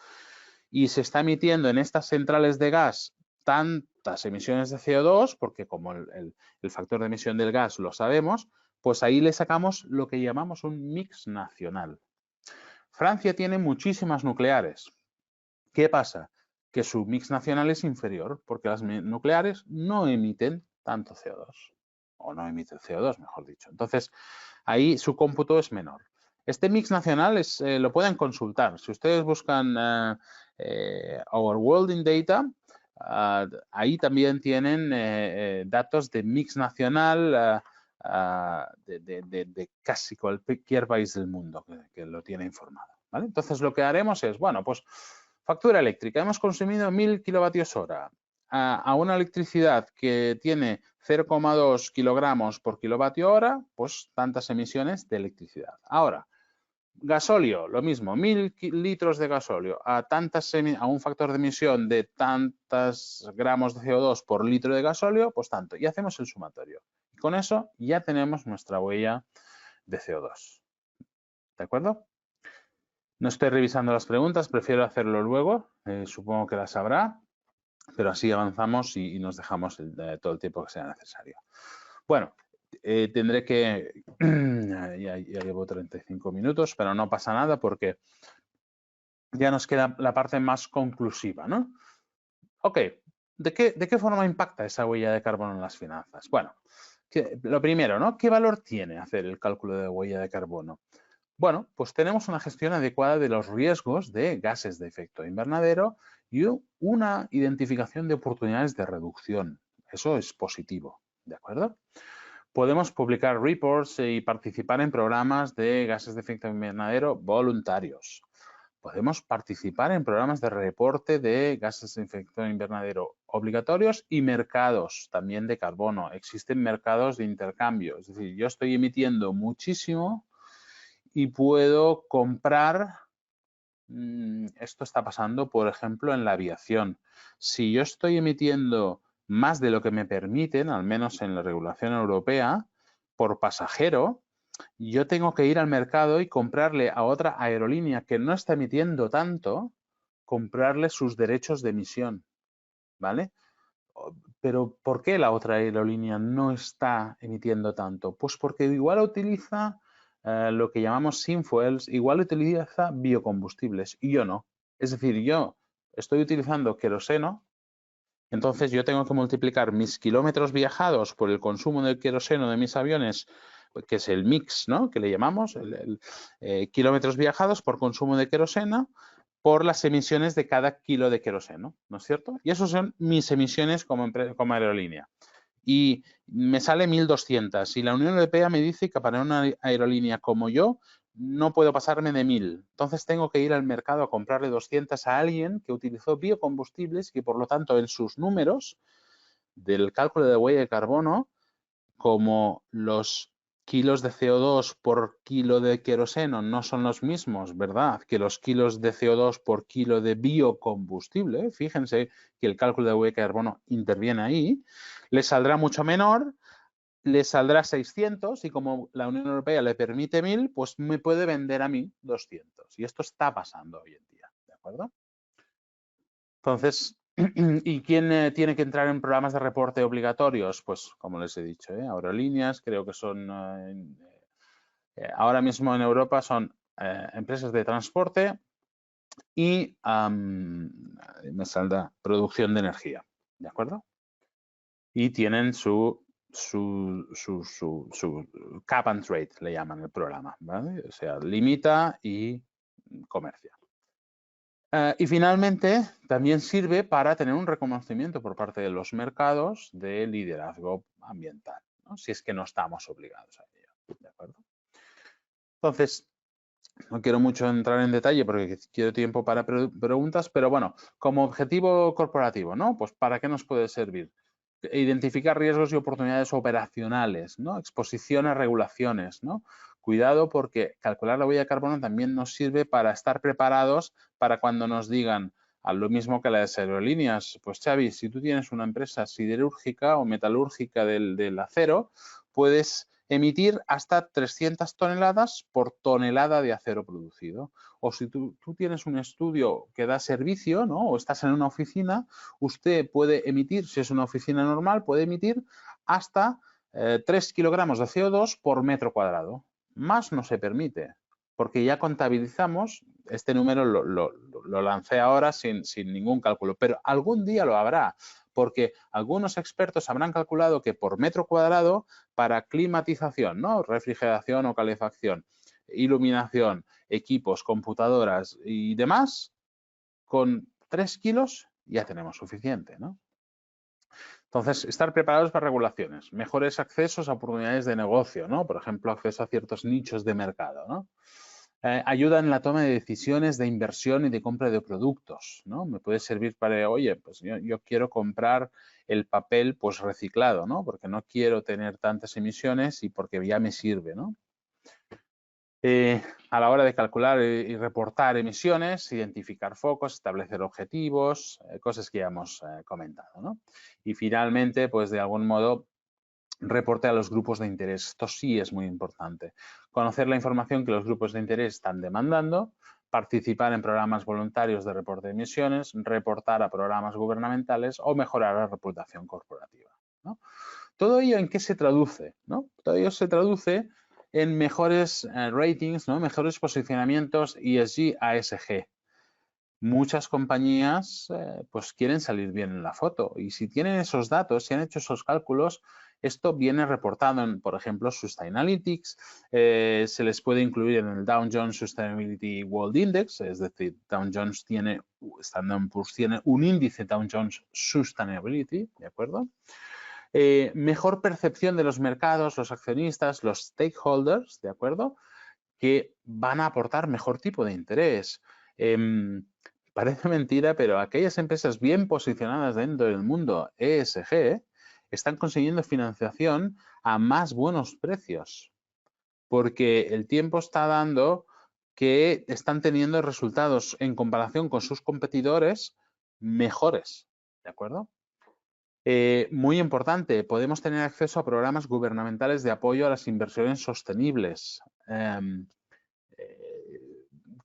y se está emitiendo en estas centrales de gas tantas emisiones de CO2, porque como el factor de emisión del gas lo sabemos, pues ahí le sacamos lo que llamamos un mix nacional. Francia tiene muchísimas nucleares. ¿Qué pasa? Que su mix nacional es inferior, porque las nucleares no emiten tanto CO2, o no emiten CO2, mejor dicho. Entonces, ahí su cómputo es menor. Este mix nacional lo pueden consultar. Si ustedes buscan Our World in Data, ahí también tienen datos de mix nacional de casi cualquier país del mundo que lo tiene informado, ¿vale? Entonces, lo que haremos es, bueno, pues factura eléctrica. Hemos consumido 1000 kilovatios hora a una electricidad que tiene 0,2 kilogramos por kilovatio hora, pues tantas emisiones de electricidad. Ahora, gasóleo, lo mismo, 1000 litros de gasóleo a un factor de emisión de tantos gramos de CO2 por litro de gasóleo, pues tanto. Y hacemos el sumatorio. Y con eso ya tenemos nuestra huella de CO2. ¿De acuerdo? No estoy revisando las preguntas, prefiero hacerlo luego. Supongo que las habrá, pero así avanzamos y nos dejamos todo el tiempo que sea necesario. Bueno, tendré que... ya llevo 35 minutos, pero no pasa nada porque ya nos queda la parte más conclusiva, ¿no? Ok, ¿de qué forma impacta esa huella de carbono en las finanzas? Bueno, lo primero, ¿no? ¿Qué valor tiene hacer el cálculo de huella de carbono? Bueno, pues tenemos una gestión adecuada de los riesgos de gases de efecto invernadero y una identificación de oportunidades de reducción. Eso es positivo, ¿de acuerdo? Podemos publicar reports y participar en programas de gases de efecto invernadero voluntarios. Podemos participar en programas de reporte de gases de efecto invernadero obligatorios y mercados también de carbono. Existen mercados de intercambio, es decir, yo estoy emitiendo muchísimo y puedo comprar, esto está pasando, por ejemplo, en la aviación. Si yo estoy emitiendo más de lo que me permiten, al menos en la regulación europea, por pasajero, yo tengo que ir al mercado y comprarle a otra aerolínea que no está emitiendo tanto, comprarle sus derechos de emisión, ¿vale? Pero ¿por qué la otra aerolínea no está emitiendo tanto? Pues porque igual utiliza lo que llamamos synfuels, igual utiliza biocombustibles y yo no. Es decir, yo estoy utilizando queroseno, entonces yo tengo que multiplicar mis kilómetros viajados por el consumo del queroseno de mis aviones, que es el mix, ¿no? Que le llamamos, kilómetros viajados por consumo de queroseno, por las emisiones de cada kilo de queroseno, ¿no es cierto? Y esas son mis emisiones como aerolínea. Y me sale 1.200. Y la Unión Europea me dice que para una aerolínea como yo no puedo pasarme de 1.000. Entonces tengo que ir al mercado a comprarle 200 a alguien que utilizó biocombustibles y que por lo tanto en sus números del cálculo de huella de carbono como los kilos de CO2 por kilo de queroseno no son los mismos, ¿verdad?, que los kilos de CO2 por kilo de biocombustible, fíjense que el cálculo de huella de carbono interviene ahí, les saldrá mucho menor, les saldrá 600 y como la Unión Europea le permite 1000, pues me puede vender a mí 200. Y esto está pasando hoy en día, ¿de acuerdo? Entonces, ¿y quién tiene que entrar en programas de reporte obligatorios? Pues, como les he dicho, aerolíneas, creo que son, ahora mismo en Europa son empresas de transporte y me saldrá producción de energía, ¿de acuerdo? Y tienen su cap and trade, le llaman el programa, ¿vale? O sea, limita y comercia. Y finalmente, también sirve para tener un reconocimiento por parte de los mercados de liderazgo ambiental, ¿no?, si es que no estamos obligados a ello, ¿de acuerdo? Entonces, no quiero mucho entrar en detalle porque quiero tiempo para preguntas, pero bueno, como objetivo corporativo, ¿no? Pues ¿para qué nos puede servir? Identificar riesgos y oportunidades operacionales, ¿no? Exposición a regulaciones, ¿no? Cuidado porque calcular la huella de carbono también nos sirve para estar preparados para cuando nos digan, a lo mismo que las aerolíneas, pues Xavi, si tú tienes una empresa siderúrgica o metalúrgica del acero, puedes emitir hasta 300 toneladas por tonelada de acero producido. O si tú tienes un estudio que da servicio, ¿no?, o estás en una oficina, usted puede emitir, si es una oficina normal, puede emitir hasta 3 kilogramos de CO2 por metro cuadrado. Más no se permite, porque ya contabilizamos, este número lo lancé ahora sin ningún cálculo, pero algún día lo habrá, porque algunos expertos habrán calculado que por metro cuadrado para climatización, ¿no?, refrigeración o calefacción, iluminación, equipos, computadoras y demás, con 3 kilos ya tenemos suficiente, ¿no? Entonces, estar preparados para regulaciones, mejores accesos a oportunidades de negocio, ¿no? Por ejemplo, acceso a ciertos nichos de mercado, ¿no? Ayuda en la toma de decisiones de inversión y de compra de productos, ¿no? Me puede servir para, oye, pues yo quiero comprar el papel pues reciclado, ¿no? Porque no quiero tener tantas emisiones y porque ya me sirve, ¿no? A la hora de calcular y reportar emisiones, identificar focos, establecer objetivos, cosas que ya hemos comentado, ¿no? Y finalmente, pues de algún modo, reporte a los grupos de interés. Esto sí es muy importante. Conocer la información que los grupos de interés están demandando, participar en programas voluntarios de reporte de emisiones, reportar a programas gubernamentales o mejorar la reputación corporativa, ¿no? ¿Todo ello en qué se traduce, ¿no? Todo ello se traduce en mejores ratings, ¿no?, mejores posicionamientos ESG, ASG. Muchas compañías pues quieren salir bien en la foto y si tienen esos datos, si han hecho esos cálculos, esto viene reportado en, por ejemplo, Sustainalytics, se les puede incluir en el Dow Jones Sustainability World Index, es decir, Dow Jones tiene, Standard & Poor's tiene un índice Dow Jones Sustainability, ¿de acuerdo? Mejor percepción de los mercados, los accionistas, los stakeholders, ¿de acuerdo?, que van a aportar mejor tipo de interés. Parece mentira, pero aquellas empresas bien posicionadas dentro del mundo ESG están consiguiendo financiación a más buenos precios, porque el tiempo está dando que están teniendo resultados en comparación con sus competidores mejores, ¿de acuerdo? Muy importante, podemos tener acceso a programas gubernamentales de apoyo a las inversiones sostenibles,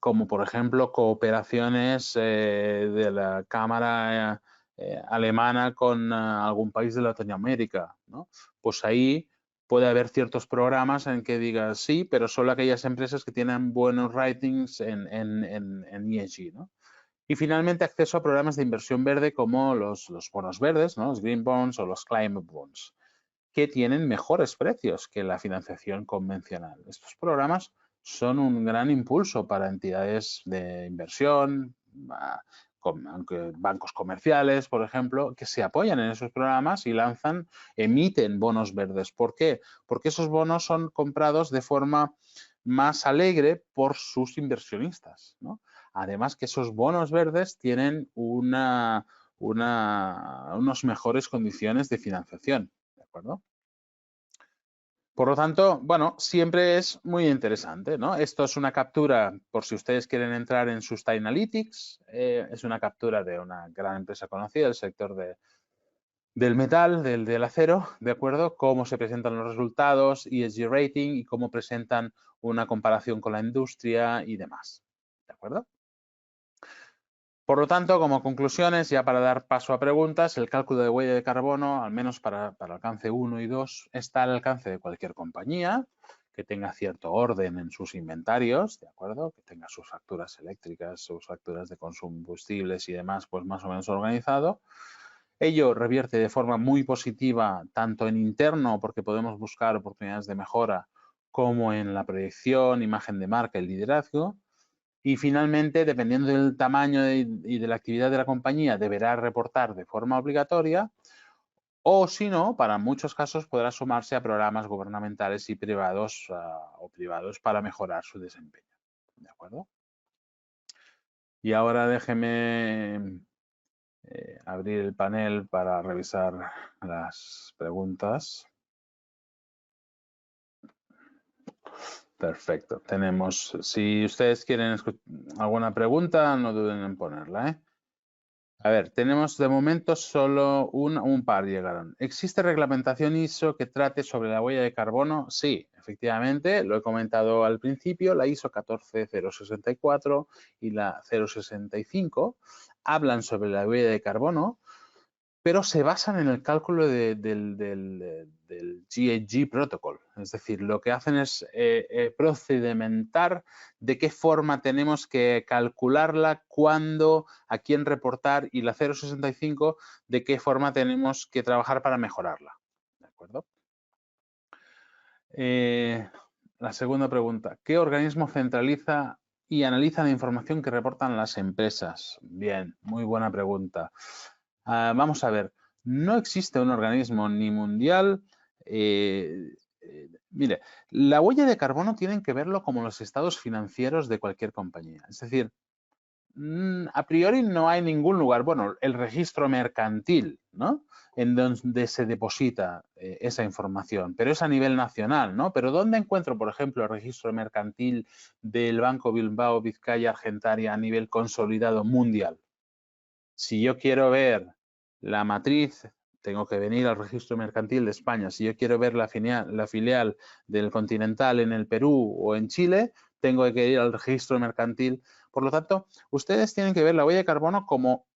como por ejemplo cooperaciones de la Cámara alemana con algún país de Latinoamérica, ¿no? Pues ahí puede haber ciertos programas en que digas sí, pero solo aquellas empresas que tienen buenos ratings en ESG, ¿no? Y finalmente, acceso a programas de inversión verde como los bonos verdes, ¿no?, los green bonds o los climate bonds, que tienen mejores precios que la financiación convencional. Estos programas son un gran impulso para entidades de inversión, aunque bancos comerciales, por ejemplo, que se apoyan en esos programas y emiten bonos verdes. ¿Por qué? Porque esos bonos son comprados de forma más alegre por sus inversionistas, ¿no? Además que esos bonos verdes tienen unas mejores condiciones de financiación, ¿de acuerdo? Por lo tanto, bueno, siempre es muy interesante, ¿no? Esto es una captura, por si ustedes quieren entrar en Sustainalytics, es una captura de una gran empresa conocida del sector del metal, del acero, ¿de acuerdo? Cómo se presentan los resultados, ESG rating y cómo presentan una comparación con la industria y demás, ¿de acuerdo? Por lo tanto, como conclusiones, ya para dar paso a preguntas, el cálculo de huella de carbono, al menos para alcance 1 y 2, está al alcance de cualquier compañía que tenga cierto orden en sus inventarios, ¿de acuerdo? Que tenga sus facturas eléctricas, sus facturas de combustibles y demás, pues más o menos organizado. Ello revierte de forma muy positiva tanto en interno, porque podemos buscar oportunidades de mejora, como en la proyección, imagen de marca y liderazgo. Y finalmente, dependiendo del tamaño y de la actividad de la compañía, deberá reportar de forma obligatoria o, si no, para muchos casos podrá sumarse a programas gubernamentales y privados para mejorar su desempeño. ¿De acuerdo? Y ahora déjeme abrir el panel para revisar las preguntas. Perfecto. Tenemos, si ustedes quieren alguna pregunta, no duden en ponerla, ¿eh? A ver, tenemos de momento solo un par llegaron. ¿Existe reglamentación ISO que trate sobre la huella de carbono? Sí, efectivamente, lo he comentado al principio, la ISO 14064 y la 065 hablan sobre la huella de carbono, pero se basan en el cálculo del GHG Protocol. Es decir, lo que hacen es procedimentar de qué forma tenemos que calcularla, cuándo, a quién reportar, y la 065 de qué forma tenemos que trabajar para mejorarla. ¿De acuerdo? La segunda pregunta. ¿Qué organismo centraliza y analiza la información que reportan las empresas? Bien, muy buena pregunta. Vamos a ver, no existe un organismo ni mundial. Mire, la huella de carbono tienen que verlo como los estados financieros de cualquier compañía. Es decir, a priori no hay ningún lugar, bueno, el registro mercantil, ¿no? En donde se deposita esa información, pero es a nivel nacional, ¿no? Pero ¿dónde encuentro, por ejemplo, el registro mercantil del Banco Bilbao Vizcaya Argentaria a nivel consolidado mundial? Si yo quiero ver la matriz, tengo que venir al registro mercantil de España. Si yo quiero ver la filial del Continental en el Perú o en Chile, tengo que ir al registro mercantil. Por lo tanto, ustedes tienen que ver la huella de carbono como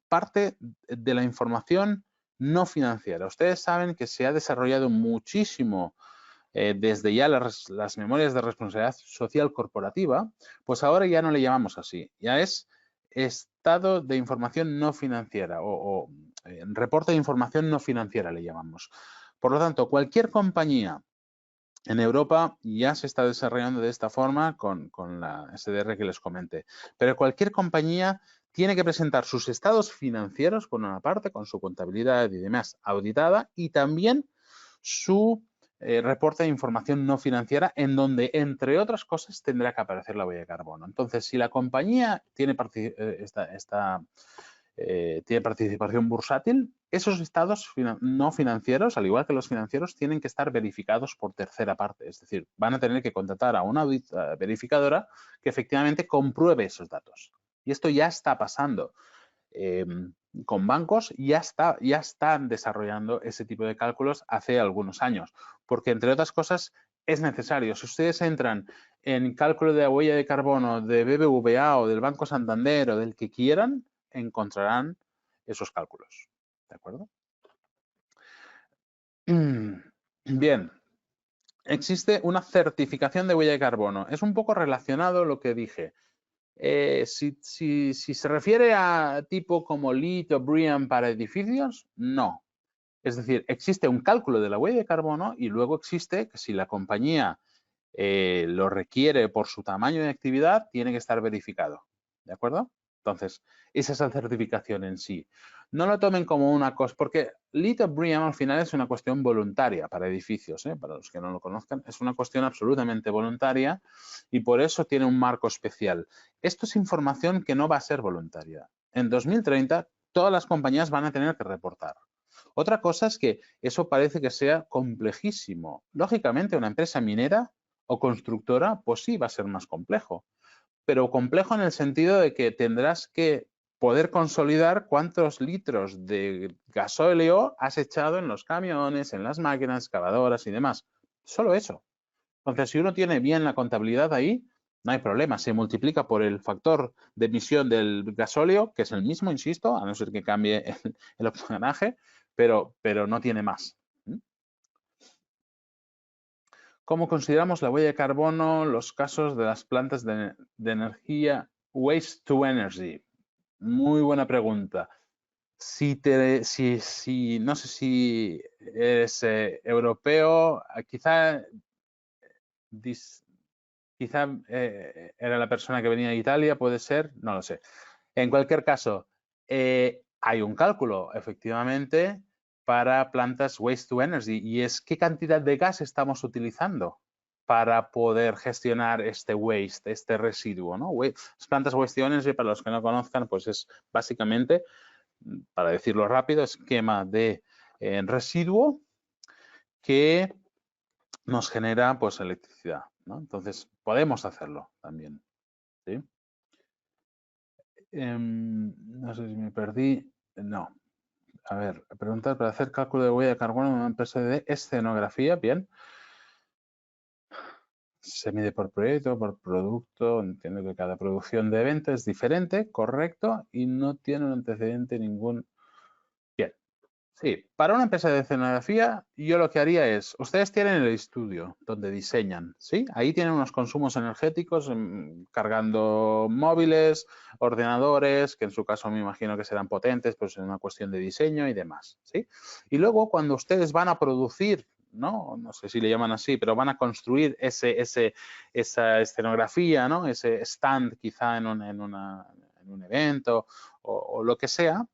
parte de la información no financiera. Ustedes saben que se ha desarrollado muchísimo desde ya las memorias de responsabilidad social corporativa, pues ahora ya no le llamamos así. Ya es estado de información no financiera o reporte de información no financiera le llamamos. Por lo tanto, cualquier compañía en Europa ya se está desarrollando de esta forma con la SDR que les comenté. Pero cualquier compañía tiene que presentar sus estados financieros, por una parte, con su contabilidad y demás auditada, y también su reporte de información no financiera, en donde, entre otras cosas, tendrá que aparecer la huella de carbono. Entonces, si la compañía tiene participación bursátil, esos estados no financieros, al igual que los financieros, tienen que estar verificados por tercera parte. Es decir, van a tener que contratar a una verificadora que efectivamente compruebe esos datos. Y esto ya está pasando. Con bancos ya están desarrollando ese tipo de cálculos hace algunos años, porque entre otras cosas es necesario. Si ustedes entran en cálculo de la huella de carbono de BBVA o del Banco Santander o del que quieran, encontrarán esos cálculos. ¿De acuerdo? Bien. Existe una certificación de huella de carbono. Es un poco relacionado lo que dije. Si se refiere a tipo como LEED o BREEAM para edificios, no. Es decir, existe un cálculo de la huella de carbono y luego existe que si la compañía lo requiere por su tamaño de actividad, tiene que estar verificado. ¿De acuerdo? Entonces, esa es la certificación en sí. No lo tomen como una cosa, porque LEED o BREEAM al final es una cuestión voluntaria para edificios, para los que no lo conozcan, es una cuestión absolutamente voluntaria y por eso tiene un marco especial. Esto es información que no va a ser voluntaria. En 2030, todas las compañías van a tener que reportar. Otra cosa es que eso parece que sea complejísimo. Lógicamente, una empresa minera o constructora, pues sí, va a ser más complejo. Pero complejo en el sentido de que tendrás que poder consolidar cuántos litros de gasóleo has echado en los camiones, en las máquinas excavadoras y demás. Solo eso. Entonces, si uno tiene bien la contabilidad ahí, no hay problema. Se multiplica por el factor de emisión del gasóleo, que es el mismo, insisto, a no ser que cambie el octanaje, pero no tiene más. ¿Cómo consideramos la huella de carbono los casos de las plantas de energía waste to energy? Muy buena pregunta. No sé si eres europeo, quizá era la persona que venía de Italia, puede ser, no lo sé. En cualquier caso, hay un cálculo, efectivamente, para plantas waste to energy, y es qué cantidad de gas estamos utilizando para poder gestionar este waste, este residuo, ¿no? Las plantas waste to energy, para los que no conozcan, pues es básicamente, para decirlo rápido, esquema de residuo que nos genera pues electricidad, ¿no? Entonces, podemos hacerlo también, ¿sí? No sé si me perdí. No. A ver, preguntar para hacer cálculo de huella de carbono en una empresa de escenografía. Bien. Se mide por proyecto, por producto. Entiendo que cada producción de evento es diferente, correcto, y no tiene un antecedente ningún. Bien. Sí, para una empresa de escenografía, yo lo que haría es, ustedes tienen el estudio donde diseñan, ¿sí? Ahí tienen unos consumos energéticos cargando móviles, ordenadores, que en su caso me imagino que serán potentes, pues es una cuestión de diseño y demás, ¿sí? Y luego cuando ustedes van a producir, ¿no? No sé si le llaman así, pero van a construir esa escenografía, ¿no? Ese stand quizá en un evento o lo que sea,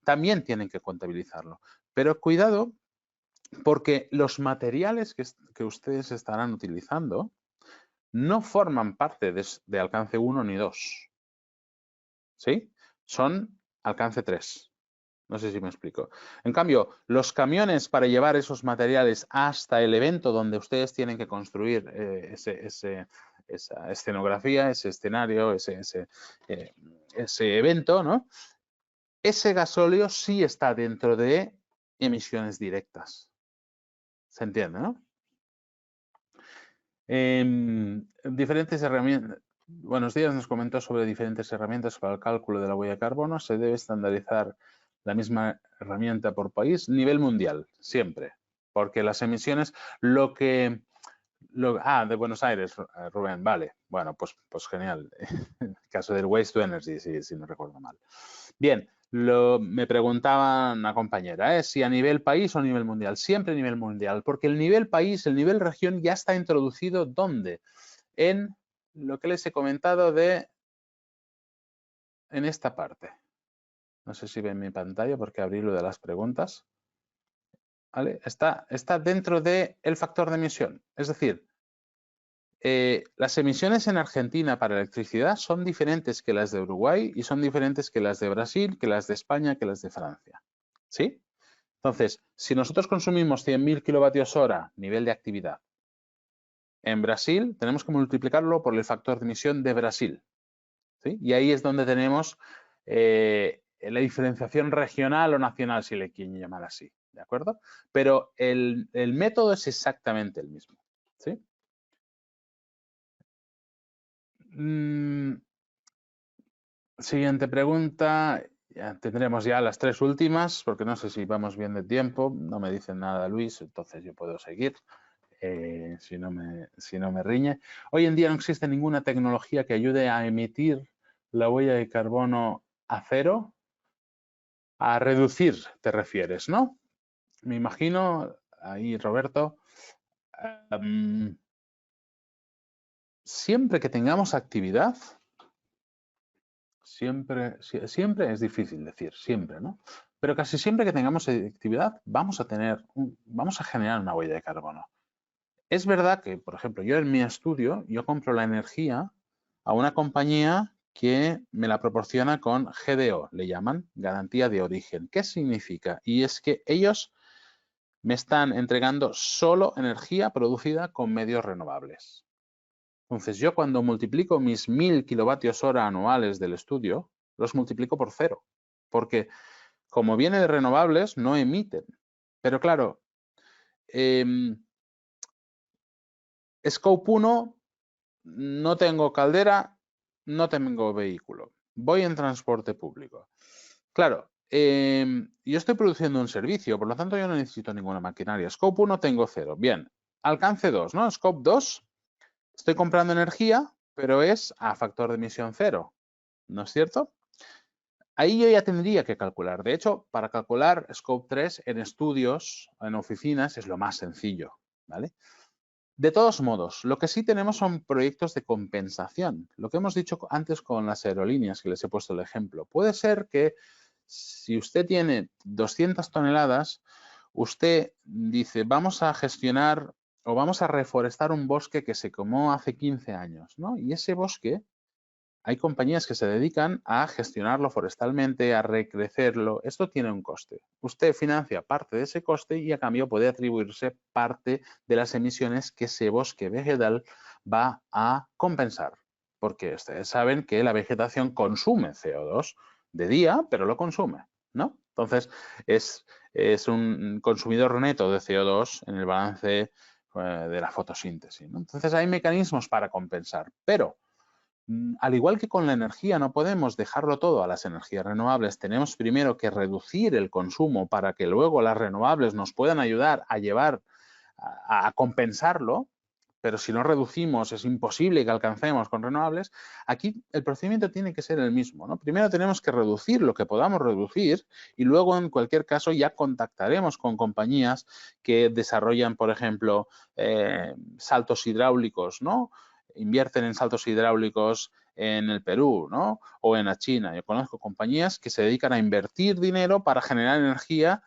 también tienen que contabilizarlo. Pero cuidado, porque los materiales que ustedes estarán utilizando no forman parte de alcance 1 ni 2. ¿Sí? Son alcance 3. No sé si me explico. En cambio, los camiones para llevar esos materiales hasta el evento donde ustedes tienen que construir esa escenografía, ese escenario, ese evento, ¿no? Ese gasóleo sí está dentro de emisiones directas. ¿Se entiende, no? Diferentes herramientas. Buenos días, nos comentó sobre diferentes herramientas para el cálculo de la huella de carbono. Se debe estandarizar la misma herramienta por país, nivel mundial, siempre. Porque las emisiones, de Buenos Aires, Rubén, vale. Bueno, pues genial. En el caso del waste to energy, si no recuerdo mal. Bien, me preguntaba una compañera, si a nivel país o a nivel mundial. Siempre a nivel mundial, porque el nivel país, el nivel región ya está introducido, ¿dónde? En lo que les he comentado en esta parte. No sé si ven mi pantalla porque abrí lo de las preguntas. ¿Vale? Está dentro del factor de emisión. Es decir, las emisiones en Argentina para electricidad son diferentes que las de Uruguay y son diferentes que las de Brasil, que las de España, que las de Francia. ¿Sí? Entonces, si nosotros consumimos 100.000 kilovatios hora nivel de actividad, en Brasil tenemos que multiplicarlo por el factor de emisión de Brasil. ¿Sí? Y ahí es donde tenemos la diferenciación regional o nacional, si le quieren llamar así. ¿De acuerdo? Pero el método es exactamente el mismo. ¿Sí? Siguiente pregunta. Ya tendremos ya las 3 últimas, porque no sé si vamos bien de tiempo. No me dice nada Luis, entonces yo puedo seguir. Si no me riñe. Hoy en día no existe ninguna tecnología que ayude a emitir la huella de carbono a cero. A reducir, te refieres, ¿no? Me imagino, ahí Roberto, siempre que tengamos actividad, siempre es difícil decir, siempre, ¿no? Pero casi siempre que tengamos actividad vamos a generar una huella de carbono. Es verdad que, por ejemplo, yo en mi estudio, yo compro la energía a una compañía que me la proporciona con GDO, le llaman garantía de origen. ¿Qué significa? Y es que ellos me están entregando solo energía producida con medios renovables. Entonces, yo cuando multiplico mis 1000 kilovatios hora anuales del estudio, los multiplico por 0, porque como viene de renovables, no emiten. Pero claro, Scope 1, no tengo caldera, no tengo vehículo. Voy en transporte público. Claro, yo estoy produciendo un servicio, por lo tanto yo no necesito ninguna maquinaria. Scope 1 tengo 0. Bien, alcance 2, ¿no? Scope 2, estoy comprando energía, pero es a factor de emisión 0, ¿no es cierto? Ahí yo ya tendría que calcular. De hecho, para calcular Scope 3 en estudios, en oficinas, es lo más sencillo, ¿vale? De todos modos, lo que sí tenemos son proyectos de compensación. Lo que hemos dicho antes con las aerolíneas, que les he puesto el ejemplo. Puede ser que si usted tiene 200 toneladas, usted dice, vamos a gestionar o vamos a reforestar un bosque que se quemó hace 15 años, ¿no? Y ese bosque, hay compañías que se dedican a gestionarlo forestalmente, a recrecerlo. Esto tiene un coste. Usted financia parte de ese coste y a cambio puede atribuirse parte de las emisiones que ese bosque vegetal va a compensar. Porque ustedes saben que la vegetación consume CO2 de día, pero lo consume, ¿no? Entonces, es un consumidor neto de CO2 en el balance de la fotosíntesis, ¿no? Entonces, hay mecanismos para compensar, pero al igual que con la energía, no podemos dejarlo todo a las energías renovables. Tenemos primero que reducir el consumo para que luego las renovables nos puedan ayudar a llevar, a compensarlo. Pero si no reducimos, es imposible que alcancemos con renovables. Aquí el procedimiento tiene que ser el mismo, ¿no? Primero tenemos que reducir lo que podamos reducir y luego, en cualquier caso, ya contactaremos con compañías que desarrollan, por ejemplo, saltos hidráulicos, ¿no? Invierten en saltos hidráulicos en el Perú, ¿no? O en la China. Yo conozco compañías que se dedican a invertir dinero para generar energía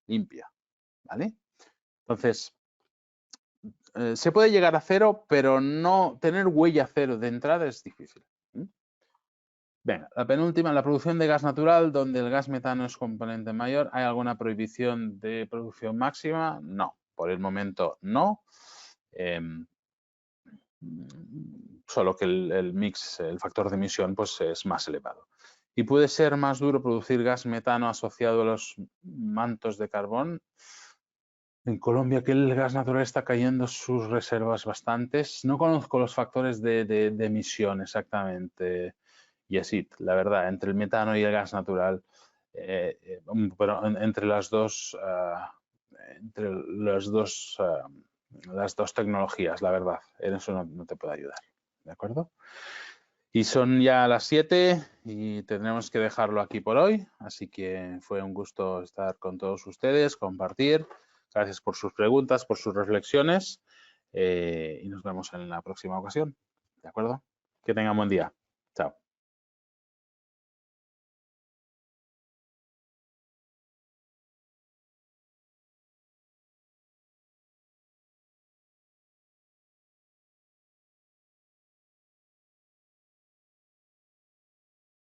limpia, ¿vale? Entonces, se puede llegar a 0, pero no tener huella 0 de entrada es difícil. Venga, la penúltima, la producción de gas natural, donde el gas metano es componente mayor. ¿Hay alguna prohibición de producción máxima? No, por el momento no. Solo que el mix, el factor de emisión, pues es más elevado. ¿Y puede ser más duro producir gas metano asociado a los mantos de carbón? En Colombia, que el gas natural está cayendo sus reservas bastantes. No conozco los factores de emisión exactamente, Yesid, la verdad, entre el metano y el gas natural, pero entre las dos, las dos tecnologías, la verdad, en eso no te puedo ayudar, ¿de acuerdo? Y son ya las 7 y tendremos que dejarlo aquí por hoy, así que fue un gusto estar con todos ustedes, compartir. Gracias por sus preguntas, por sus reflexiones y nos vemos en la próxima ocasión. ¿De acuerdo? Que tengan buen día.